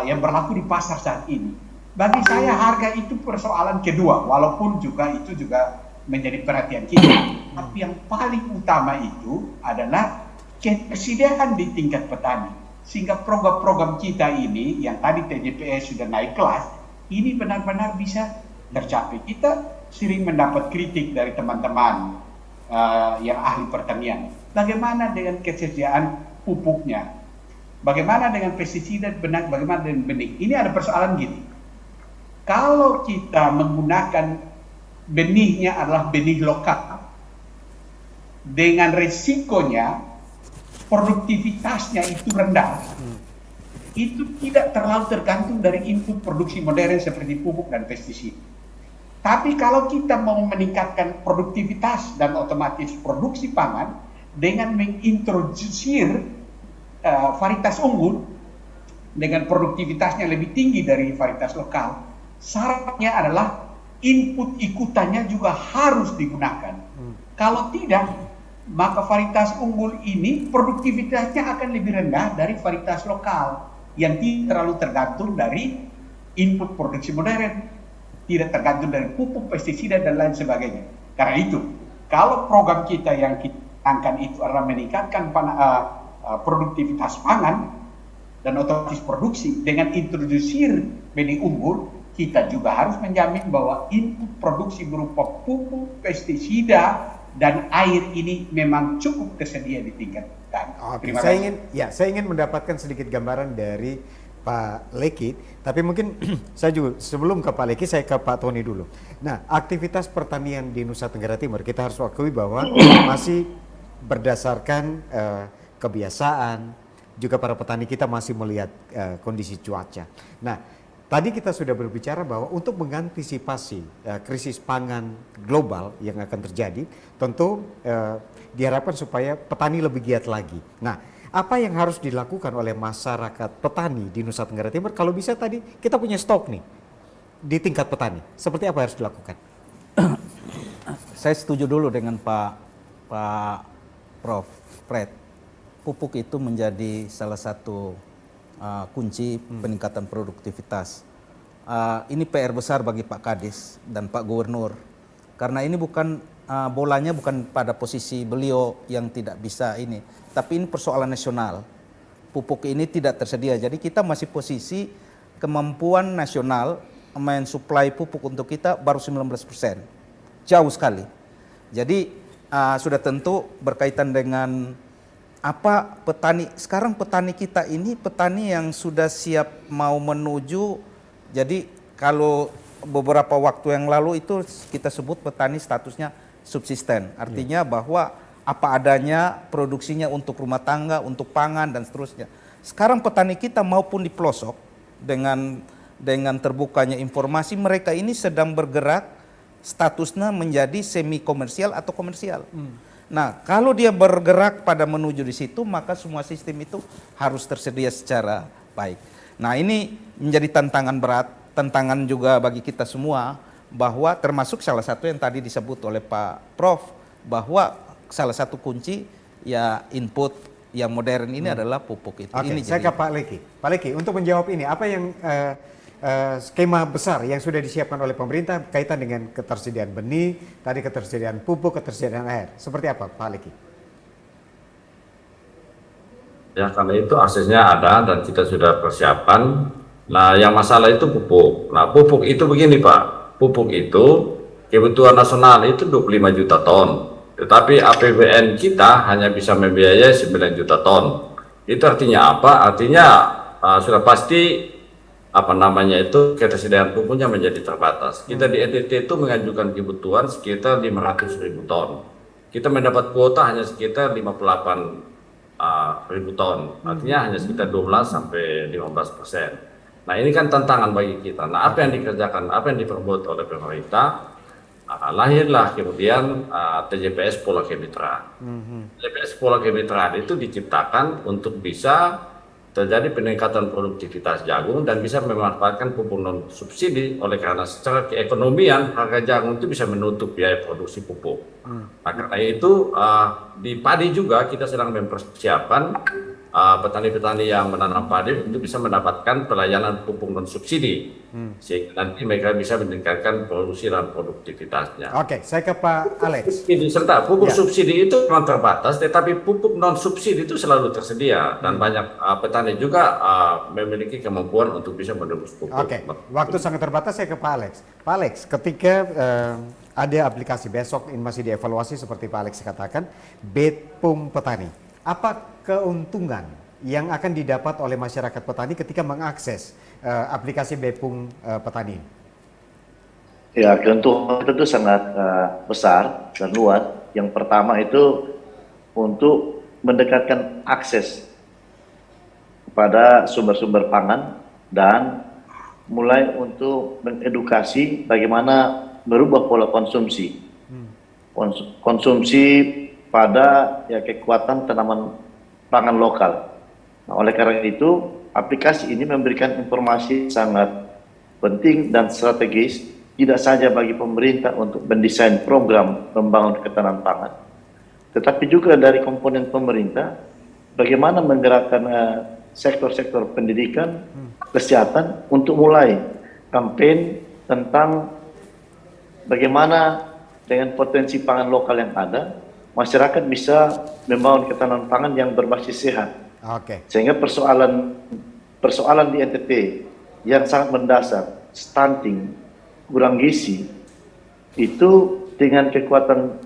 yang berlaku di pasar saat ini. Bagi saya harga itu persoalan kedua, walaupun itu juga menjadi perhatian kita. Tapi yang paling utama itu adalah ketersediaan di tingkat petani. Sehingga program-program kita ini, yang tadi TJPS sudah naik kelas, ini benar-benar bisa tercapai. Kita sering mendapat kritik dari teman-teman yang ahli pertanian. Bagaimana dengan kesediaan pupuknya? Bagaimana dengan pestisida, bagaimana dengan benih? Ini ada persoalan gini. Kalau kita menggunakan benihnya adalah benih lokal, dengan resikonya produktivitasnya itu rendah, itu tidak terlalu tergantung dari input produksi modern seperti pupuk dan pestisida. Tapi kalau kita mau meningkatkan produktivitas dan otomatis produksi pangan dengan mengintroduksir varietas unggul dengan produktivitasnya lebih tinggi dari varietas lokal, syaratnya adalah input ikutannya juga harus digunakan. Kalau tidak, maka varietas unggul ini produktivitasnya akan lebih rendah dari varietas lokal yang tidak terlalu tergantung dari input produksi modern, tidak tergantung dari pupuk, pestisida dan lain sebagainya. Karena itu, kalau program kita yang kita angkat itu adalah meningkatkan produktivitas pangan dan otomatis produksi dengan introdusir benih unggul, kita juga harus menjamin bahwa input produksi berupa pupuk, pestisida, dan air ini memang cukup tersedia di tingkat petani. Oke, Terima saya kasih. saya ingin mendapatkan sedikit gambaran dari Pak Leki, tapi mungkin saya juga sebelum ke Pak Leki saya ke Pak Tony dulu. Nah, aktivitas pertanian di Nusa Tenggara Timur kita harus akui bahwa masih berdasarkan kebiasaan, juga para petani kita masih melihat kondisi cuaca. Nah, tadi kita sudah berbicara bahwa untuk mengantisipasi krisis pangan global yang akan terjadi, tentu diharapkan supaya petani lebih giat lagi. Nah, apa yang harus dilakukan oleh masyarakat petani di Nusa Tenggara Timur? Kalau bisa tadi kita punya stok nih di tingkat petani, seperti apa yang harus dilakukan? Saya setuju dulu dengan Pak Prof. Fred. Pupuk itu menjadi salah satu kunci peningkatan produktivitas. Ini PR besar bagi Pak Kadis dan Pak Gubernur, karena ini bukan bolanya bukan pada posisi beliau yang tidak bisa ini, tapi ini persoalan nasional. Pupuk ini tidak tersedia, jadi kita masih posisi kemampuan nasional mensuplai pupuk untuk kita baru 19%, jauh sekali. Jadi sudah tentu berkaitan dengan apa petani sekarang, petani kita ini petani yang sudah siap mau menuju. Jadi kalau beberapa waktu yang lalu itu kita sebut petani statusnya subsisten, artinya bahwa apa adanya produksinya untuk rumah tangga, untuk pangan dan seterusnya. Sekarang petani kita maupun di pelosok dengan terbukanya informasi, mereka ini sedang bergerak statusnya menjadi semi komersial atau komersial. Nah, kalau dia bergerak pada menuju di situ, maka semua sistem itu harus tersedia secara baik. Nah, ini menjadi tantangan berat, tantangan juga bagi kita semua, bahwa termasuk salah satu yang tadi disebut oleh Pak Prof, bahwa salah satu kunci ya input yang modern ini adalah pupuk itu. Oke, Ini saya ke Pak Leki. Pak Leki, untuk menjawab ini, apa yang skema besar yang sudah disiapkan oleh pemerintah kaitan dengan ketersediaan benih, tadi ketersediaan pupuk, ketersediaan air, seperti apa Pak Leki? Ya, karena itu aksesnya ada dan kita sudah persiapan. Nah, yang masalah itu pupuk. Nah, pupuk itu begini Pak, pupuk itu kebutuhan nasional itu 25 juta ton. Tetapi APBN kita hanya bisa membiayai 9 juta ton. Itu artinya apa? Artinya sudah pasti ketersediaan pupuknya menjadi terbatas. Kita di NTT itu mengajukan kebutuhan sekitar 500.000 ton. Kita mendapat kuota hanya sekitar 58.000 ton. Artinya hanya sekitar 12 sampai 15%. Nah, ini kan tantangan bagi kita. Nah, apa yang dikerjakan, apa yang diperbuat oleh pemerintah? Lahirlah kemudian TJPS Pola Kemitraan. TJPS Pola Kemitraan itu diciptakan untuk bisa terjadi peningkatan produktivitas jagung dan bisa memanfaatkan pupuk non subsidi, oleh karena secara keekonomian harga jagung itu bisa menutup biaya produksi pupuk. Nah, karena itu di padi juga kita sedang mempersiapkan petani-petani yang menanam padi untuk bisa mendapatkan pelayanan pupuk non subsidi, sehingga nanti mereka bisa meningkatkan produksi dan produktivitasnya. Oke, saya ke Pak Alex. Serta pupuk subsidi itu memang terbatas, tetapi pupuk non subsidi itu selalu tersedia dan banyak petani juga memiliki kemampuan untuk bisa menebus pupuk. Oke, waktu sangat terbatas, saya ke Pak Alex. Pak Alex, ketika ada aplikasi besok ini masih dievaluasi seperti Pak Alex katakan, Bepum Petani, apa keuntungan yang akan didapat oleh masyarakat petani ketika mengakses aplikasi Bepum Petani? Ya, keuntungan itu sangat besar dan luas. Yang pertama itu untuk mendekatkan akses kepada sumber-sumber pangan dan mulai untuk mengedukasi bagaimana merubah pola konsumsi. Konsumsi pada kekuatan tanaman pangan lokal. Nah, oleh karena itu, aplikasi ini memberikan informasi sangat penting dan strategis, tidak saja bagi pemerintah untuk mendesain program membangun ketahanan pangan, tetapi juga dari komponen pemerintah, bagaimana menggerakkan sektor-sektor pendidikan, kesehatan untuk mulai kampanye tentang bagaimana dengan potensi pangan lokal yang ada, masyarakat bisa membangun ketahanan pangan yang berbasis sehat. Oke. Sehingga persoalan di NTT yang sangat mendasar, stunting, kurang gizi, itu dengan kekuatan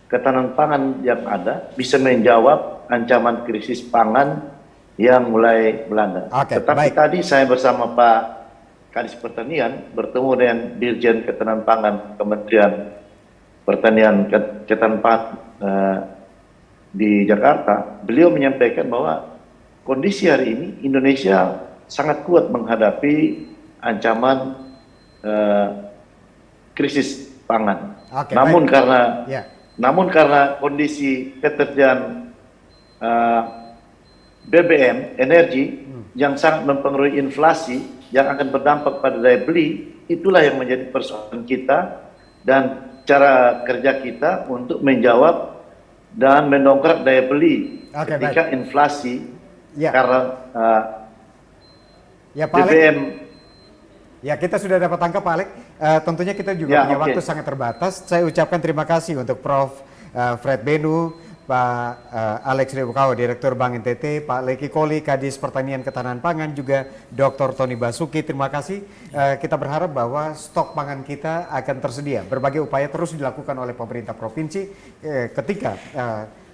ketahanan pangan yang ada bisa menjawab ancaman krisis pangan yang mulai melanda. Oke, Tetapi baik. tadi saya bersama Pak Kadis Pertanian bertemu dengan Dirjen Ketahanan Pangan Kementerian Pertanian Ketahanan Pangan di Jakarta. Beliau menyampaikan bahwa kondisi hari ini Indonesia sangat kuat menghadapi ancaman krisis pangan. Oke, namun baik. karena Ya. namun karena kondisi ketersediaan BBM energi yang sangat mempengaruhi inflasi yang akan berdampak pada daya beli, itulah yang menjadi persoalan kita dan cara kerja kita untuk menjawab dan mendongkrak daya beli Oke, ketika inflasi Ya. karena Ya, Pak Alek. BBM. Ya, kita sudah dapat tangkap Pak Alek. Tentunya kita juga Ya, punya oke. waktu sangat terbatas. Saya ucapkan terima kasih untuk Prof. Fred Benu, Pak Alex Ribukawa, Direktur Bank NTT, Pak Leki Koli, Kadis Pertanian Ketahanan Pangan, juga Dr. Tony Basuki. Terima kasih. Kita berharap bahwa stok pangan kita akan tersedia. Berbagai upaya terus dilakukan oleh pemerintah provinsi. Ketika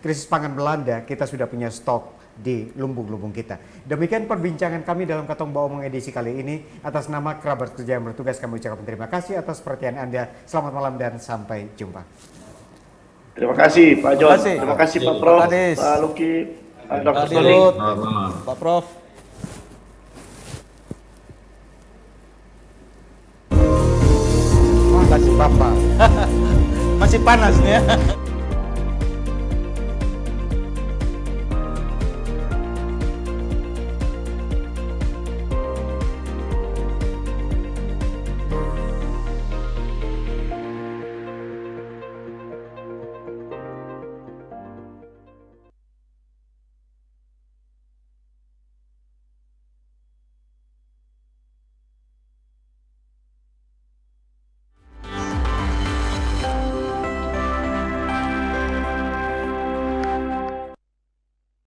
krisis pangan melanda, kita sudah punya stok di lumbung-lumbung kita. Demikian perbincangan kami dalam Katong Bawa Omong edisi kali ini. Atas nama kerabat kerja yang bertugas, kami ucapkan terima kasih atas perhatian Anda. Selamat malam dan sampai jumpa. Terima kasih Pak John, kasih. terima kasih Pak Prof, Kadis. Pak Luki, Pak Dr. Pak Tony. Dirut, Selamat malam. Pak Prof. Terima kasih Bapak. Masih panas nih ya.